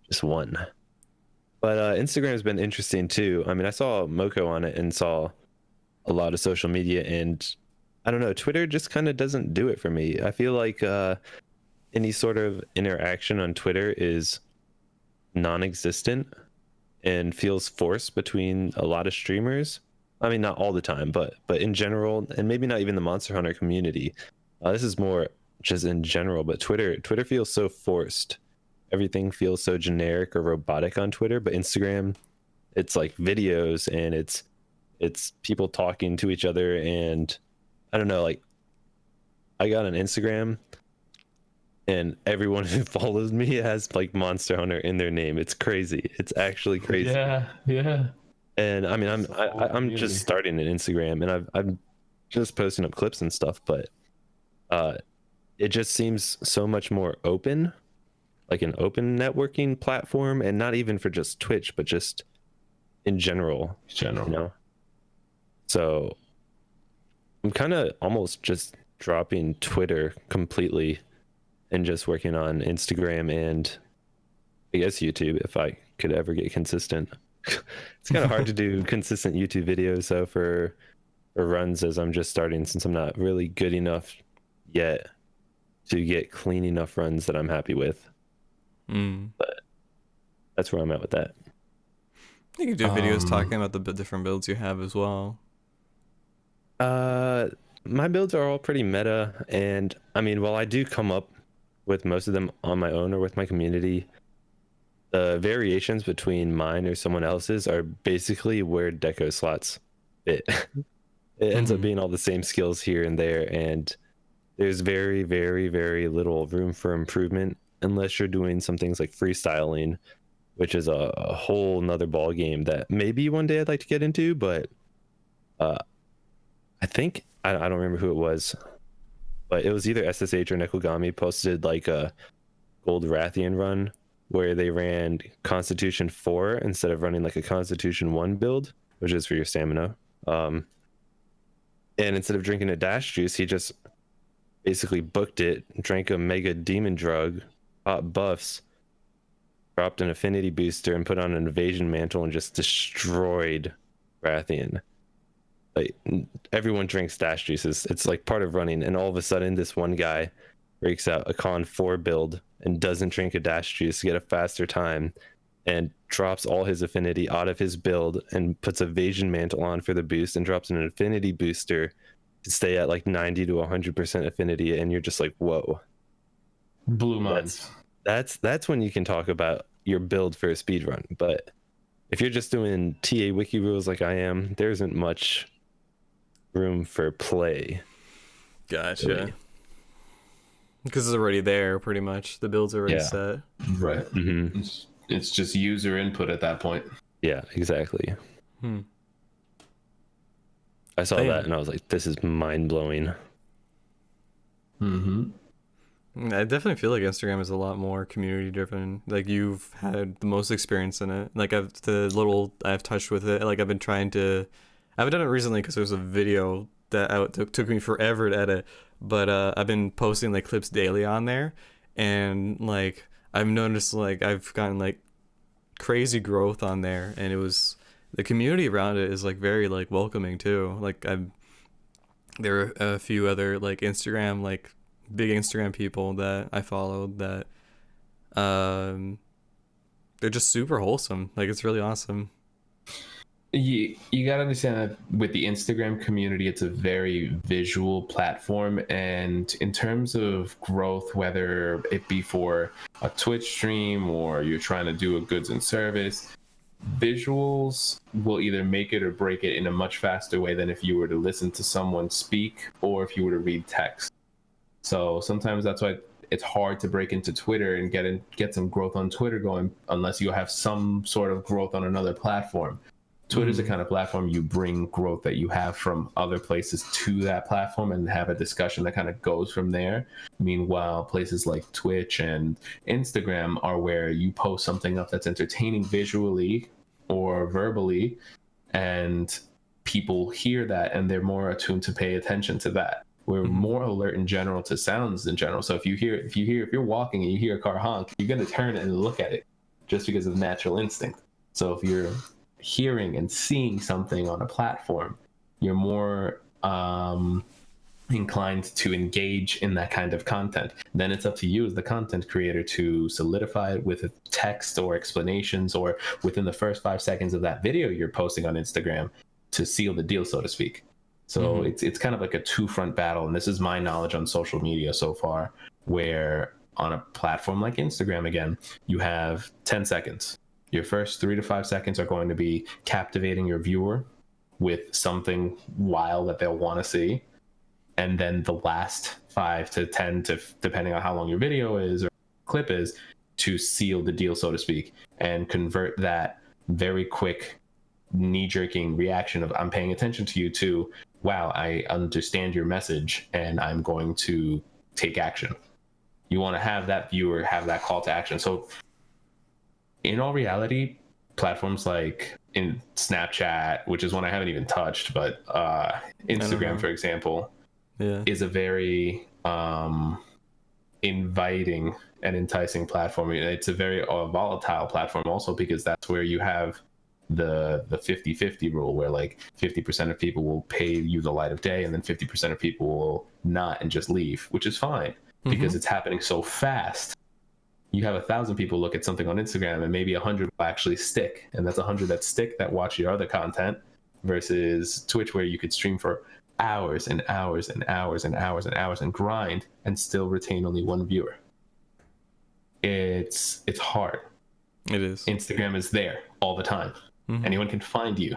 Just one. But Instagram's been interesting too. I mean, I saw Moko on it and saw a lot of social media, and I don't know, Twitter just kind of doesn't do it for me. I feel like any sort of interaction on Twitter is non-existent and feels forced between a lot of streamers. I mean, not all the time, but in general, and maybe not even the Monster Hunter community. This is more just in general, but Twitter feels so forced. Everything feels so generic or robotic on Twitter, but Instagram, it's like videos, and it's people talking to each other, and I don't know, like I got an Instagram and everyone who follows me has like Monster Hunter in their name. It's crazy. It's actually crazy. Yeah. And I mean, I'm just starting an Instagram, and I'm just posting up clips and stuff, but it just seems so much more open, like an open networking platform, and not even for just Twitch, but just in general, you know? So I'm kind of almost just dropping Twitter completely and just working on Instagram and I guess YouTube, if I could ever get consistent. It's kind of hard to do consistent YouTube videos though for runs, as I'm just starting, since I'm not really good enough yet to get clean enough runs that I'm happy with. But that's where I'm at with that. You can do videos talking about the different builds you have as well. My builds are all pretty meta, and I mean, while I do come up with most of them on my own or with my community, the variations between mine or someone else's are basically where deco slots fit. It ends up being all the same skills here and there, and there's very, very, very little room for improvement unless you're doing some things like freestyling, which is a whole nother ball game that maybe one day I'd like to get into. But I think I don't remember who it was, but it was either SSH or Nekogami posted like a Gold Rathian run where they ran Constitution 4 instead of running like a Constitution 1 build, which is for your stamina. And instead of drinking a dash juice, he just basically booked it, drank a mega demon drug, got buffs, dropped an affinity booster, and put on an evasion mantle and just destroyed Rathian. Like, everyone drinks dash juices. It's like part of running, and all of a sudden this one guy breaks out a Con 4 build and doesn't drink a dash juice to get a faster time, and drops all his affinity out of his build and puts evasion mantle on for the boost and drops an affinity booster to stay at like 90 to 100% affinity, and you're just like, whoa. Blue minds. That's when you can talk about your build for a speed run. But if you're just doing TA wiki rules like I am, there isn't much room for play. Gotcha. Really. Because it's already there, pretty much. The build's already Yeah. set. Right. Mm-hmm. It's just user input at that point. Yeah, exactly. I saw Damn. that and I was like, this is mind blowing. Mm-hmm. I definitely feel like Instagram is a lot more community driven. Like you've had the most experience in it. Like I've touched with it. Like I've been trying to. I haven't done it recently because there's a video that took me forever to edit. But I've been posting like clips daily on there, and like I've noticed like I've gotten like crazy growth on there, and the community around it is like very like welcoming too. Like there are a few other like Instagram like big Instagram people that I followed that they're just super wholesome. Like it's really awesome. You got to understand that with the Instagram community, it's a very visual platform. And in terms of growth, whether it be for a Twitch stream or you're trying to do a goods and service, visuals will either make it or break it in a much faster way than if you were to listen to someone speak or if you were to read text. So sometimes that's why it's hard to break into Twitter and get some growth on Twitter going unless you have some sort of growth on another platform. Twitter's the kind of platform you bring growth that you have from other places to that platform and have a discussion that kind of goes from there. Meanwhile, places like Twitch and Instagram are where you post something up that's entertaining visually or verbally, and people hear that and they're more attuned to pay attention to that. We're more alert in general to sounds in general. So if you're walking and you hear a car honk, you're going to turn and look at it just because of natural instinct. So if you're hearing and seeing something on a platform, you're more inclined to engage in that kind of content. Then it's up to you as the content creator to solidify it with text or explanations, or within the first 5 seconds of that video you're posting on Instagram to seal the deal, so to speak. So it's kind of like a two-front battle, and this is my knowledge on social media so far, where on a platform like Instagram, again, you have 10 seconds. Your first 3 to 5 seconds are going to be captivating your viewer with something wild that they'll want to see. And then the last 5 to 10, depending on how long your video is or clip is, to seal the deal, so to speak, and convert that very quick knee-jerking reaction of I'm paying attention to you to, wow, I understand your message and I'm going to take action. You want to have that viewer have that call to action. So in all reality, platforms like in Snapchat, which is one I haven't even touched, but Instagram, for example, is a very inviting and enticing platform. It's a very volatile platform also, because that's where you have the 50-50 rule, where like 50% of people will pay you the light of day and then 50% of people will not and just leave, which is fine because it's happening so fast. You have 1,000 people look at something on Instagram and maybe 100 will actually stick. And that's 100 that stick that watch your other content, versus Twitch, where you could stream for hours and hours and hours and hours and hours and grind and still retain only one viewer. It's hard. It is. Instagram is there all the time. Anyone can find you.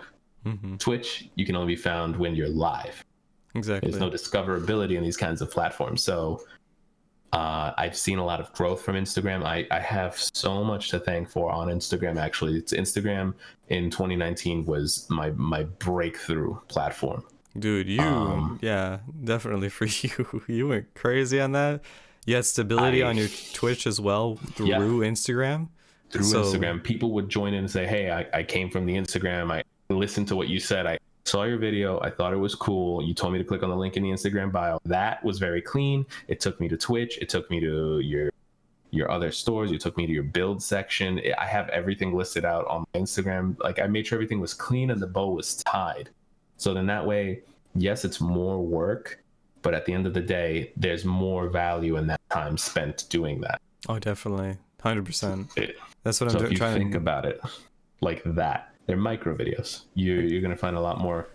Twitch, you can only be found when you're live. Exactly. There's no discoverability in these kinds of platforms. So I've seen a lot of growth from Instagram. I have so much to thank for on Instagram, actually. It's Instagram in 2019 was my breakthrough platform. Dude, yeah, definitely for you. You went crazy on that. You had stability on your Twitch as well through Instagram. Instagram, people would join in and say, hey, I came from the Instagram. I listened to what you said. I saw your video. I thought it was cool. You told me to click on the link in the Instagram bio. That was very clean. It took me to Twitch. It took me to your other stores. You took me to your build section. I have everything listed out on my Instagram. Like, I made sure everything was clean and the bow was tied. So then that way, yes, it's more work, but at the end of the day, there's more value in that time spent doing that. Oh, definitely. 100%. That's what I'm trying to think to about it like that. They're micro videos. You're going to find a lot more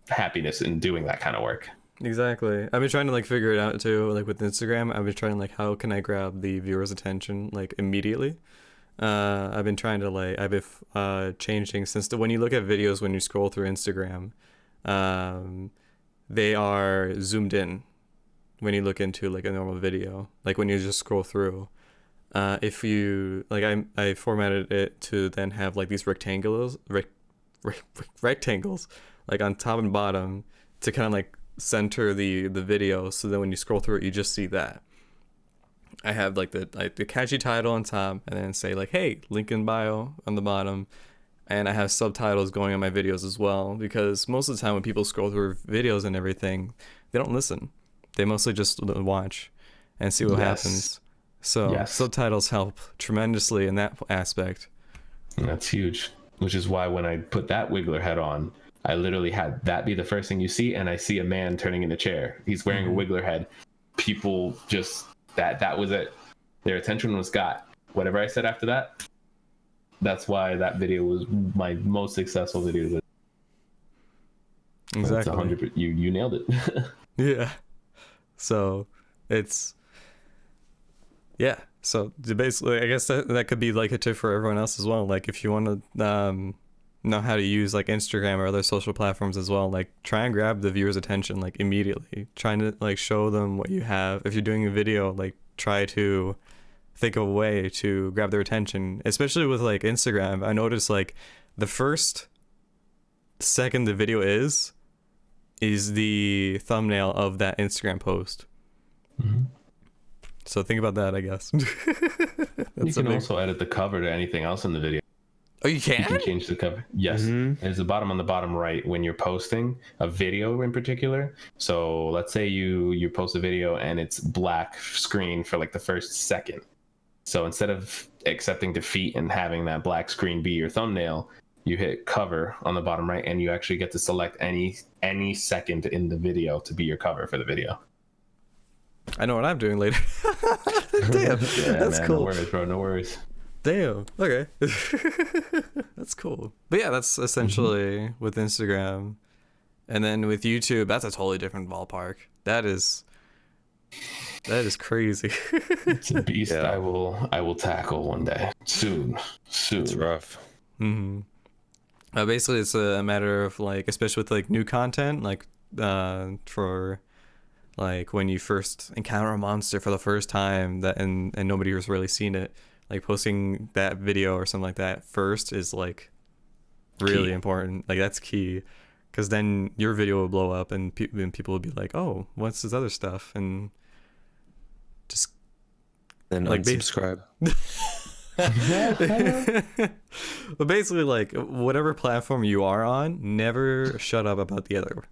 happiness in doing that kind of work. Exactly. I've been trying to like figure it out too. Like with Instagram, I've been trying like, how can I grab the viewer's attention like immediately? I've been trying to like, I've been changing since when you look at videos, when you scroll through Instagram, they are zoomed in when you look into like a normal video, like when you just scroll through. If you like, I formatted it to then have like these rectangles like on top and bottom to kind of like center the video, so then when you scroll through it you just see that. I have like the catchy title on top, and then say like, hey, link in bio on the bottom, and I have subtitles going on my videos as well, because most of the time when people scroll through videos and everything, they don't listen, they mostly just watch and see what happens. So subtitles help tremendously in that aspect. And that's huge, which is why when I put that Wiggler head on, I literally had that be the first thing you see, and I see a man turning in a chair. He's wearing a Wiggler head. People just, that was it. Their attention was got. Whatever I said after that, that's why that video was my most successful video. Exactly. It's 100. You nailed it. Yeah. So it's, yeah. So basically, I guess that could be like a tip for everyone else as well. Like if you want to know how to use like Instagram or other social platforms as well, like try and grab the viewer's attention like immediately. Trying to like show them what you have. If you're doing a video, like try to think of a way to grab their attention, especially with like Instagram. I noticed like the first second the video is the thumbnail of that Instagram post. Mm-hmm. So think about that, I guess. You can also edit the cover to anything else in the video. Oh, you can? You can change the cover. Yes. Mm-hmm. There's a bottom on the bottom right when you're posting a video in particular. So let's say you post a video and it's black screen for like the first second. So instead of accepting defeat and having that black screen be your thumbnail, you hit cover on the bottom right, and you actually get to select any second in the video to be your cover for the video. I know what I'm doing later. Damn, that's man, cool. No worries, bro. No worries. Damn. Okay. That's cool. But yeah, that's essentially with Instagram. And then with YouTube, that's a totally different ballpark. That is crazy. It's a beast. I will tackle one day. Soon. It's rough. Mm-hmm. Basically, it's a matter of like, especially with like new content, like for like when you first encounter a monster for the first time, that and nobody has really seen it, like posting that video or something like that first is like really important. Like that's key, because then your video will blow up and people will be like, oh, what's this other stuff, and just then like unsubscribe. But basically, like whatever platform you are on, never shut up about the other.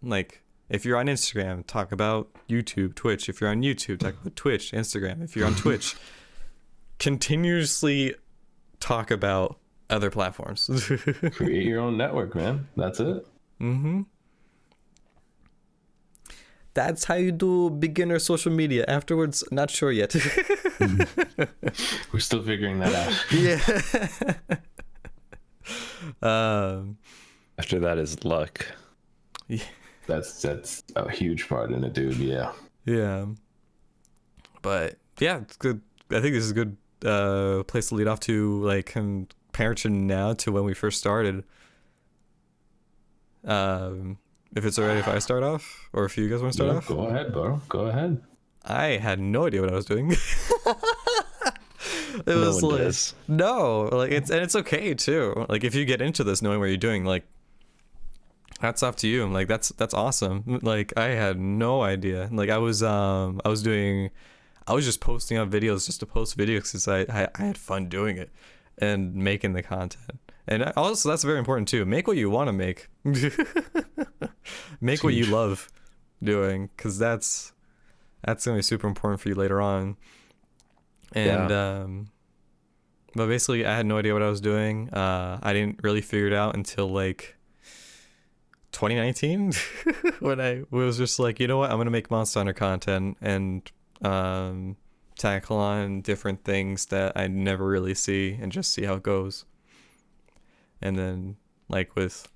Like if you're on Instagram, talk about YouTube, Twitch. If you're on YouTube, talk about Twitch, Instagram. If you're on Twitch, continuously talk about other platforms. Create your own network, man. That's it. Mm-hmm. That's how you do beginner social media. Afterwards, not sure yet. We're still figuring that out. Yeah. After that is luck. Yeah. That's a huge part in it, dude. Yeah. Yeah. But yeah, it's good. I think this is a good place to lead off to, like, comparison now to when we first started. If it's alright if I start off, or if you guys want to start off. Go ahead, bro. Go ahead. I had no idea what I was doing. It was like, no, like it's okay too. Like if you get into this knowing what you're doing, like hats off to you. I'm like, that's awesome. Like I had no idea. Like I was just posting up videos just to post videos because I had fun doing it and making the content. And also that's very important too. Make what you want to make. Make what you love doing, because that's gonna be super important for you later on. And but basically I had no idea what I was doing. I didn't really figure it out until like 2019 when I was just like, you know what, I'm gonna make Monster Hunter content and tackle on different things that I never really see and just see how it goes. And then like with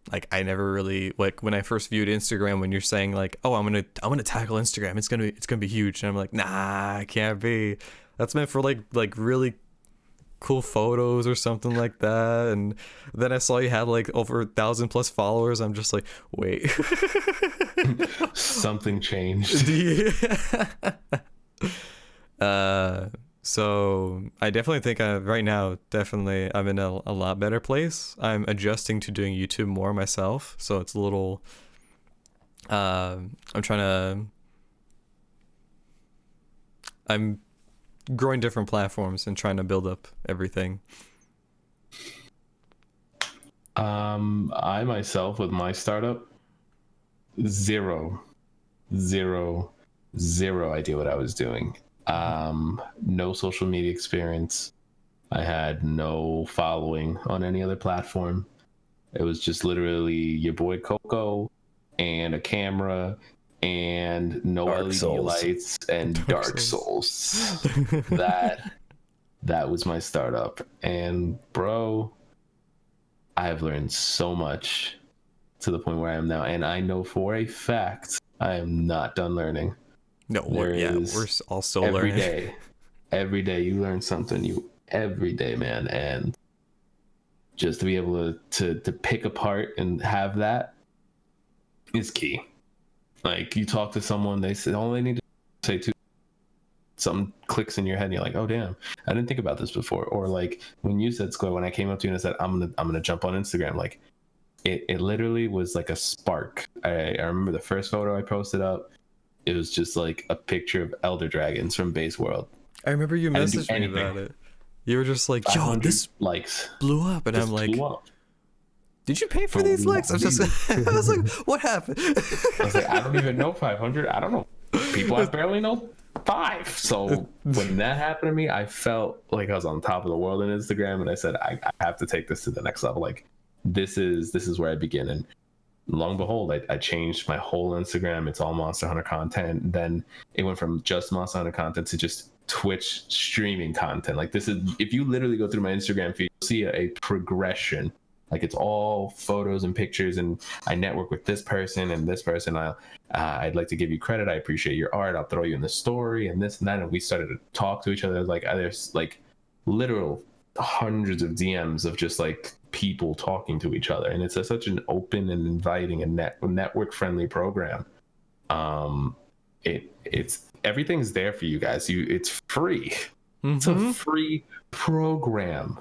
like I never really, like when I first viewed Instagram, when you're saying like, oh, I'm gonna tackle Instagram, it's gonna be huge, and I'm like, nah, it can't be. That's meant for like really cool photos or something like that, and then I saw you had like over 1,000+ followers. I'm just like, wait. Something changed. So I definitely think right now, definitely I'm in a lot better place. I'm adjusting to doing YouTube more myself, so it's a little. I'm trying to. I'm growing different platforms and trying to build up everything. I myself with my startup, zero idea what I was doing. No social media experience. I had no following on any other platform. It was just literally your boy Coco and a camera and no Dark LED Souls. lights and Dark Souls. That was my startup. And bro, I have learned so much to the point where I am now. And I know for a fact I am not done learning. No, we're all still learning. Every day you learn something, every day, man. And just to be able to pick apart and have that is key. Like, you talk to someone, they say all they need to say two, something clicks in your head and you're like, oh damn, I didn't think about this before. Or like when you said, Skoj, when I came up to you and I said I'm gonna jump on Instagram, like it literally was like a spark. I remember the first photo I posted up, it was just like a picture of elder dragons from Base World. I remember you messaged me about it. You were just like, yo, this likes blew up, and I'm like, did you pay for these likes? I was like, what happened? I was like, I don't even know 500. I don't know. People I barely know 5. So when that happened to me, I felt like I was on top of the world on Instagram, and I said, I have to take this to the next level. Like, this is where I begin. And long and behold, I changed my whole Instagram. It's all Monster Hunter content. Then it went from just Monster Hunter content to just Twitch streaming content. Like, this is, if you literally go through my Instagram feed, you'll see a progression. Like, it's all photos and pictures, and I network with this person and this person. I'd like to give you credit. I appreciate your art. I'll throw you in the story and this and that. And we started to talk to each other. Like, there's like literal hundreds of DMs of just like people talking to each other. And it's such an open and inviting and network friendly program. It's everything's there for you guys. It's free. Mm-hmm. It's a free program.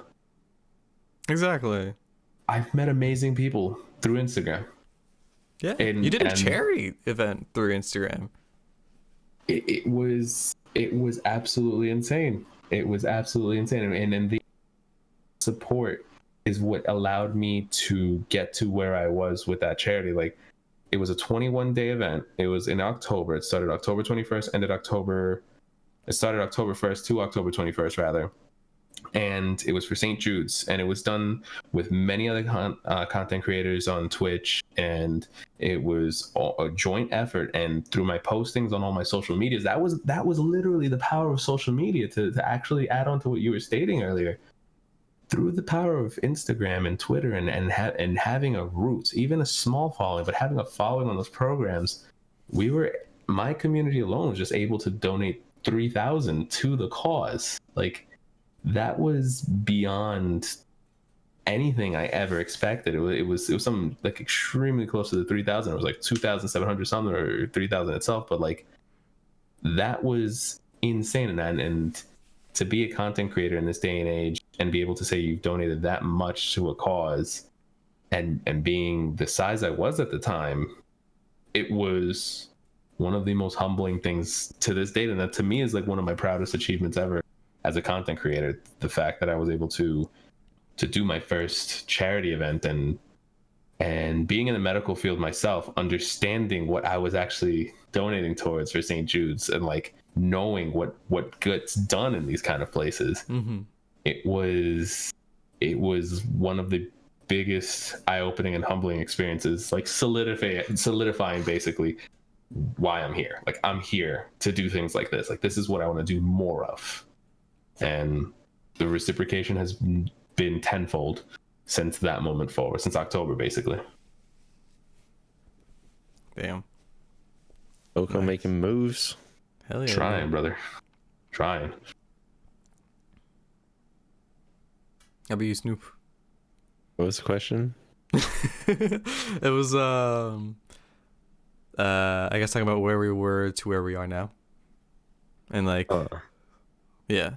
Exactly. I've met amazing people through Instagram. Yeah, you did a charity event through Instagram. It was absolutely insane. It was absolutely insane, and the support is what allowed me to get to where I was with that charity. Like, it was a 21-day event. It was in October. It started October 21st, ended October. It started October 1st to October 21st, rather. And it was for St. Jude's, and it was done with many other content creators on Twitch, and it was a joint effort. And through my postings on all my social medias, that was literally the power of social media to actually add on to what you were stating earlier. Through the power of Instagram and Twitter and having a root, even a small following, but having a following on those programs, my community alone was just able to donate 3,000 to the cause. Like, that was beyond anything I ever expected. It was something like extremely close to the 3,000. It was like 2,700 something, or 3,000 itself. But like, that was insane. And to be a content creator in this day and age and be able to say you've donated that much to a cause, and being the size I was at the time, it was one of the most humbling things to this day. And that to me is like one of my proudest achievements ever as a content creator. The fact that I was able to do my first charity event, and being in the medical field myself, understanding what I was actually donating towards for St. Jude's, and like knowing what gets done in these kind of places. Mm-hmm. It was one of the biggest eye-opening and humbling experiences, like solidifying basically why I'm here. Like, I'm here to do things like this. Like, this is what I want to do more of. And the reciprocation has been tenfold since that moment forward, since October, basically. Damn. Oko making moves. Hell yeah. Trying, brother. Trying. How about you, Snoop? What was the question? It was I guess talking about where we were to where we are now. And like yeah.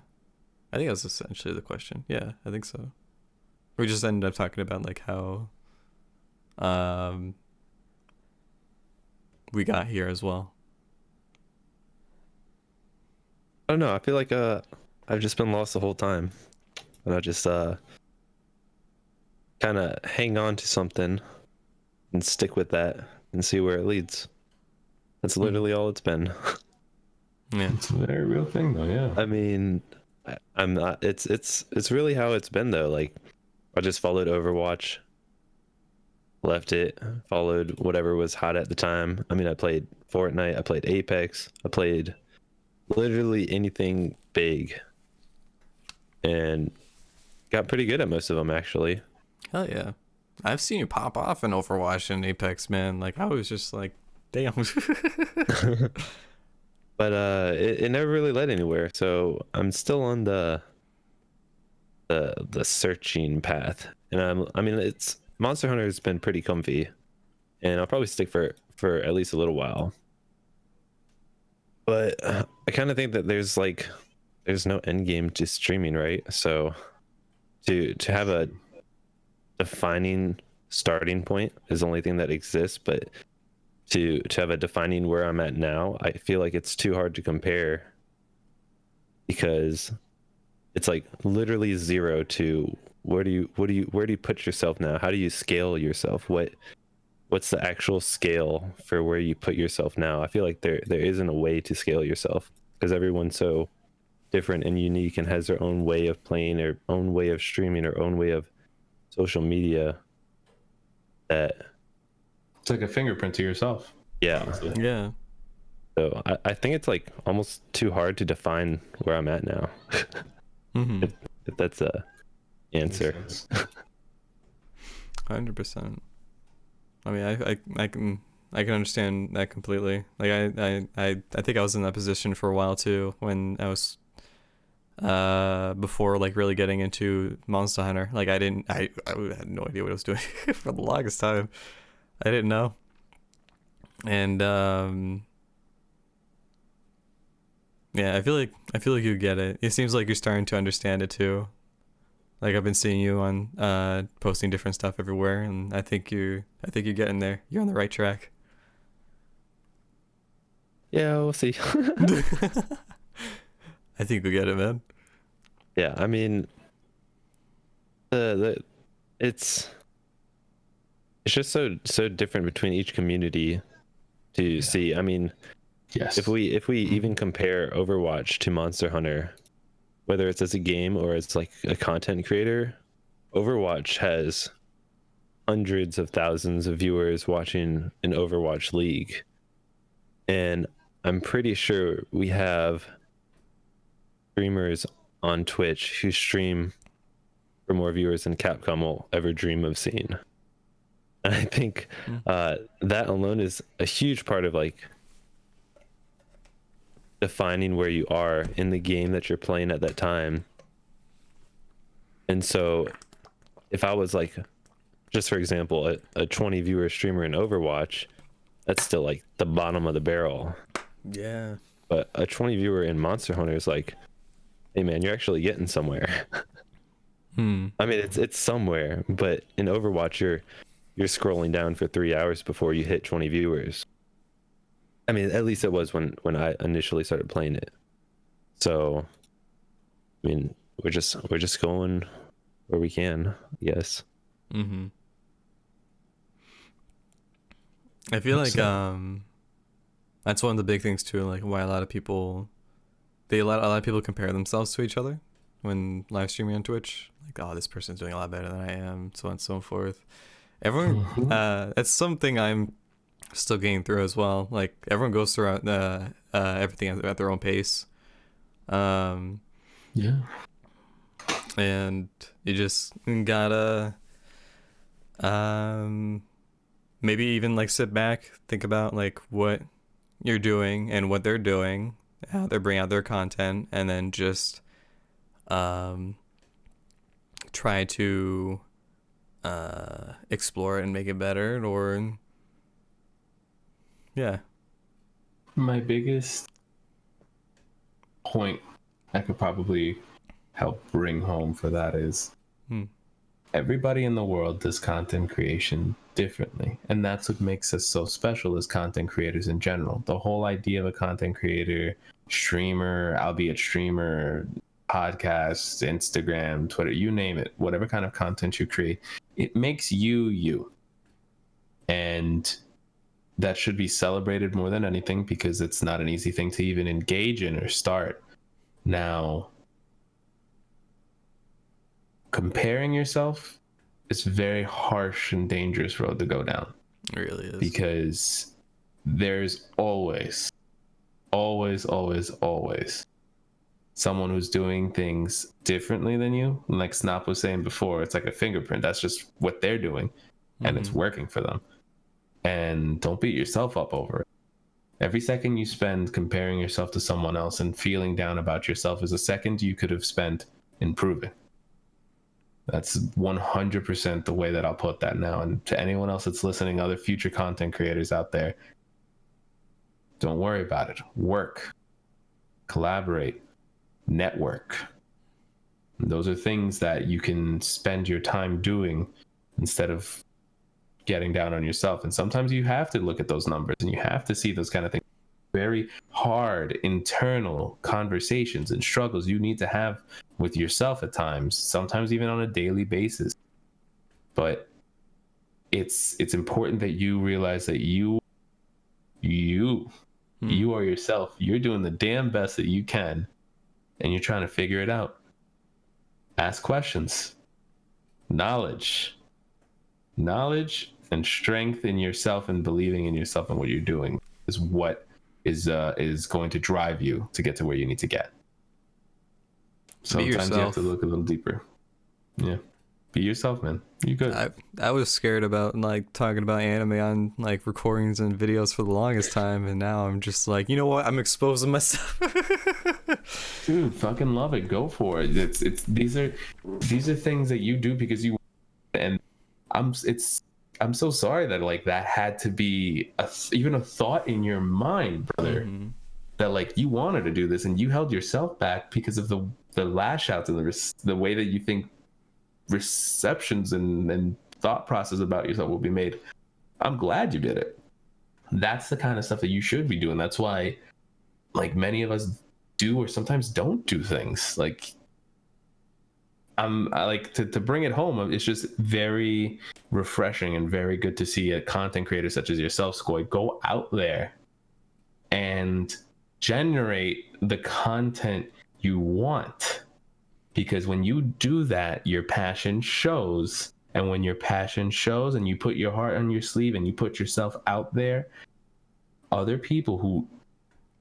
I think that's essentially the question. Yeah, I think so. We just ended up talking about like how we got here as well. I don't know. I feel like I've just been lost the whole time, and I just kind of hang on to something and stick with that and see where it leads. That's literally all it's been. Yeah. It's a very real thing, though. Yeah. I mean, I'm not. It's really how it's been though. Like, I just followed Overwatch, left it, followed whatever was hot at the time. I mean, I played Fortnite, I played Apex, I played literally anything big, and got pretty good at most of them actually. Hell yeah. I've seen you pop off in Overwatch and Apex, man. Like I was just like, damn. But it never really led anywhere. So I'm still on the searching path, and I mean, it's Monster Hunter has been pretty comfy, and I'll probably stick for at least a little while. But I kind of think that there's no end game to streaming, right? So to have a defining starting point is the only thing that exists, but to have a defining where I'm at now, I feel like it's too hard to compare, because it's like literally 0 to where do you put yourself now? How do you scale yourself? What's the actual scale for where you put yourself now? I feel like there isn't a way to scale yourself, because everyone's so different and unique and has their own way of playing, their own way of streaming, their own way of social media, that It's like a fingerprint to yourself. yeah. Honestly. Yeah. So I think it's like almost too hard to define where I'm at now. Mm-hmm. If that's a answer. 100%. I mean, I can understand that completely. Like I think I was in that position for a while too, when I was before like really getting into Monster Hunter. Like I had no idea what I was doing for the longest time. I didn't know. And yeah, I feel like you get it. It seems like you're starting to understand it too. Like I've been seeing you on posting different stuff everywhere, and I think you're getting there. You're on the right track. Yeah, we'll see. I think you'll get it, man. Yeah, I mean, it's just so different between each community to see. I mean, Yes. if we even compare Overwatch to Monster Hunter, whether it's as a game or as like a content creator, Overwatch has hundreds of thousands of viewers watching an Overwatch league, and I'm pretty sure we have streamers on Twitch who stream for more viewers than Capcom will ever dream of seeing. And I think that alone is a huge part of like defining where you are in the game that you're playing at that time. And so if I was like, just for example, a 20 viewer streamer in Overwatch, that's still like the bottom of the barrel. Yeah. But a 20 viewer in Monster Hunter is like, hey man, you're actually getting somewhere. I mean, it's somewhere, but in Overwatch you're scrolling down for 3 hours before you hit 20 viewers. I mean, at least it was when I initially started playing it. So, I mean, we're just going where we can, I guess. Mm-hmm. I feel like that's one of the big things too, like why a lot of people compare themselves to each other when live streaming on Twitch. Like, oh, this person's doing a lot better than I am, so on and so forth. Everyone, it's something I'm still getting through as well. Like everyone goes through everything at their own pace. Yeah. And you just gotta maybe even like sit back, think about like what you're doing and what they're doing, how they're bringing out their content, and then just try to explore it and make it better, or yeah. My biggest point I could probably help bring home for that is everybody in the world does content creation differently, and that's what makes us so special as content creators in general. The whole idea of a content creator, streamer, albeit streamer, podcast, Instagram, Twitter, you name it, whatever kind of content you create, it makes you, and that should be celebrated more than anything, because it's not an easy thing to even engage in or start. Now, comparing yourself is a very harsh and dangerous road to go down. It really is. Because there's always someone who's doing things differently than you. Like Snop was saying before, it's like a fingerprint. That's just what they're doing, and it's working for them. And don't beat yourself up over it. Every second you spend comparing yourself to someone else and feeling down about yourself is a second you could have spent improving. That's 100% the way that I'll put that now. And to anyone else that's listening, other future content creators out there, don't worry about it. Work, collaborate, network. And those are things that you can spend your time doing instead of getting down on yourself. And sometimes you have to look at those numbers and you have to see those kind of things. Very hard internal conversations and struggles you need to have with yourself at times, sometimes even on a daily basis. But it's important that you realize that you are yourself. You're doing the damn best that you can, and you're trying to figure it out. Ask questions. Knowledge and strength in yourself and believing in yourself and what you're doing is what is going to drive you to get to where you need to get. Sometimes you have to look a little deeper. Yeah. Be yourself, man. You good. I was scared about like talking about anime on like recordings and videos for the longest time, and now I'm just like, you know what? I'm exposing myself. Dude, fucking love it. Go for it. It's these are things that you do because you, and I'm so sorry that like that had to be even a thought in your mind, brother. That like you wanted to do this and you held yourself back because of the lash outs and the way that you think receptions and thought process about yourself will be made. I'm glad you did it. That's the kind of stuff that you should be doing. That's why like many of us do or sometimes don't do things. Like I like to bring it home. It's just very refreshing and very good to see a content creator such as yourself, Skoy, go out there and generate the content you want. Because when you do that, your passion shows. And when your passion shows and you put your heart on your sleeve and you put yourself out there, other people who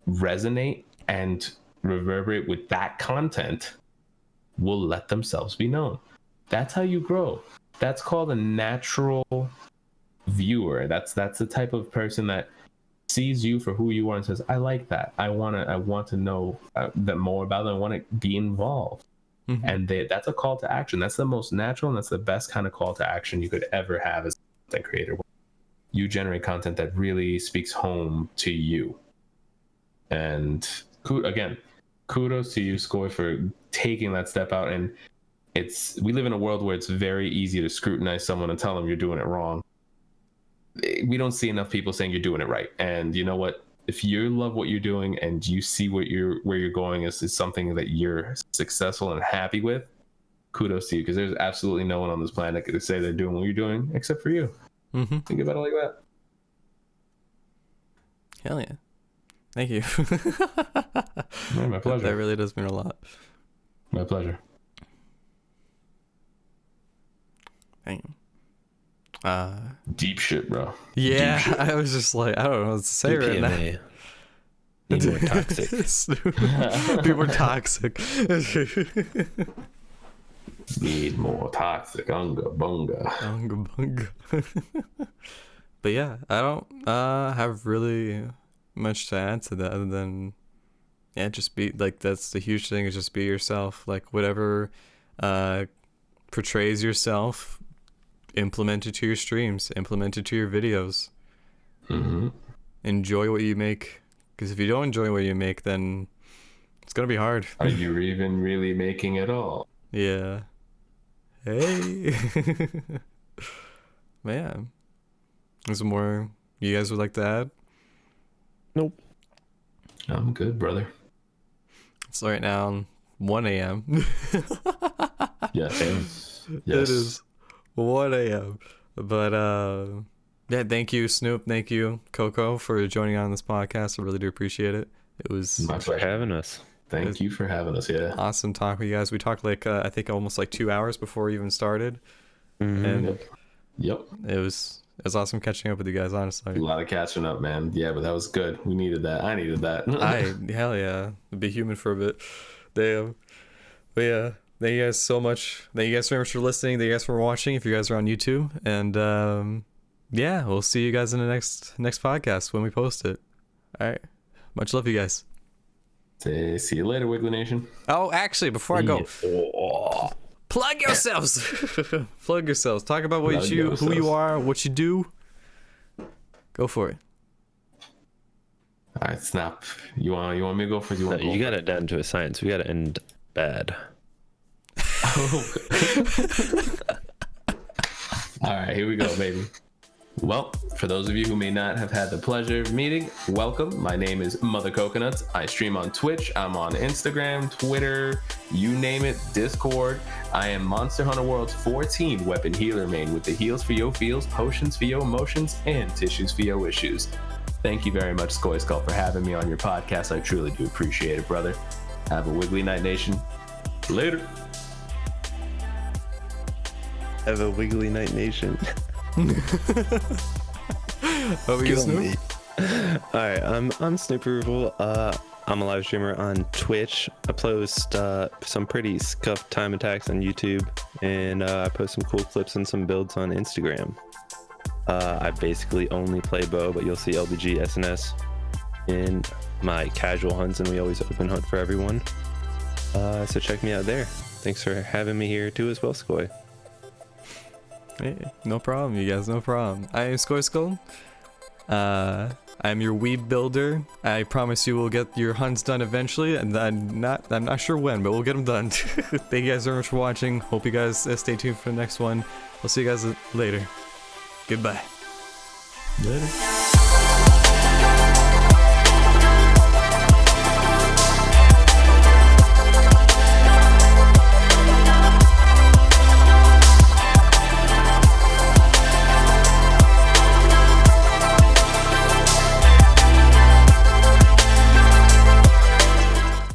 resonate and reverberate with that content will let themselves be known. That's how you grow. That's called a natural viewer. That's the type of person that sees you for who you are and says, I like that. I want to know that more about it. I want to be involved. And that's a call to action. That's the most natural and that's the best kind of call to action you could ever have as a content creator. You generate content that really speaks home to you. And again, kudos to you, Skoy, for taking that step out. And we live in a world where it's very easy to scrutinize someone and tell them you're doing it wrong. We don't see enough people saying you're doing it right. And you know what? If you love what you're doing and you see where you're going is something that you're successful and happy with, kudos to you, because there's absolutely no one on this planet that could say they're doing what you're doing except for you. Think about it like that. Hell yeah. Thank you. Man, my pleasure. That really does mean a lot. My pleasure. Thank you. Deep shit, bro. Yeah, Deep shit. I was just like, I don't know what to say right now. Need more toxic. Be more toxic. Need more toxic. Unga bunga. Unga bunga. But yeah, I don't have really much to add to that other than, yeah, just be like, that's the huge thing, is just be yourself. Like whatever portrays yourself, implement it to your streams, implement it to your videos. Enjoy what you make, because if you don't enjoy what you make, then it's gonna be hard. Are you even really making it all? Yeah. Hey. Man. There's more you guys would like to add? Nope. I'm good, brother. It's right now 1 a.m. Yes. It is 1 a.m. But yeah, thank you, Snoop. Thank you, Coco, for joining on this podcast. I really do appreciate it. It was My Thanks for pleasure. having us. Thank you for having us. Yeah. awesome talking with you guys. We talked like I think almost like 2 hours before we even started, and Yep. it was awesome catching up with you guys. A Honestly, lot of catching up, man. Yeah, but that was good. We needed that. I needed that. hell yeah, be human for a bit. Damn. But yeah, thank you guys so much. Thank you guys very much for listening. Thank you guys for watching. If you guys are on YouTube, and yeah, we'll see you guys in the next podcast when we post it. All right, much love, you guys. See you later, Wiggly Nation. Oh, actually, before I go, plug yourselves. Plug yourselves. Talk about what Plug who you yourselves. are, what you do. Go for it. All right, Snap. You want me to go first? You want? You got it down to a science. We got to end bad. All right, here we go, baby. Well, for those of you who may not have had the pleasure of meeting, welcome. My name is Mother Coconuts. I stream on Twitch. I'm on Instagram, Twitter, you name it, Discord. I am Monster Hunter World's 14 weapon healer main with the heals for your feels, potions for your emotions, and tissues for your issues. Thank you very much, SkojSkull, for having me on your podcast. I truly do appreciate it, brother. Have a wiggly night, nation. Later. Have a wiggly night, nation. Over you, Snoop. Alright, I'm Snooperoofle. I'm a live streamer on Twitch. I post some pretty scuffed time attacks on YouTube, and I post some cool clips and some builds on Instagram. I basically only play bow, but you'll see LBG, SNS in my casual hunts, and we always open hunt for everyone. So check me out there. Thanks for having me here too as well, Skoj. Hey, no problem, you guys, no problem. I am SkojSkull. I'm your weeb builder. I promise you we'll get your hunts done eventually, and I'm not sure when, but we'll get them done. Thank you guys very much for watching. Hope you guys stay tuned for the next one. I'll see you guys later. Goodbye. Later.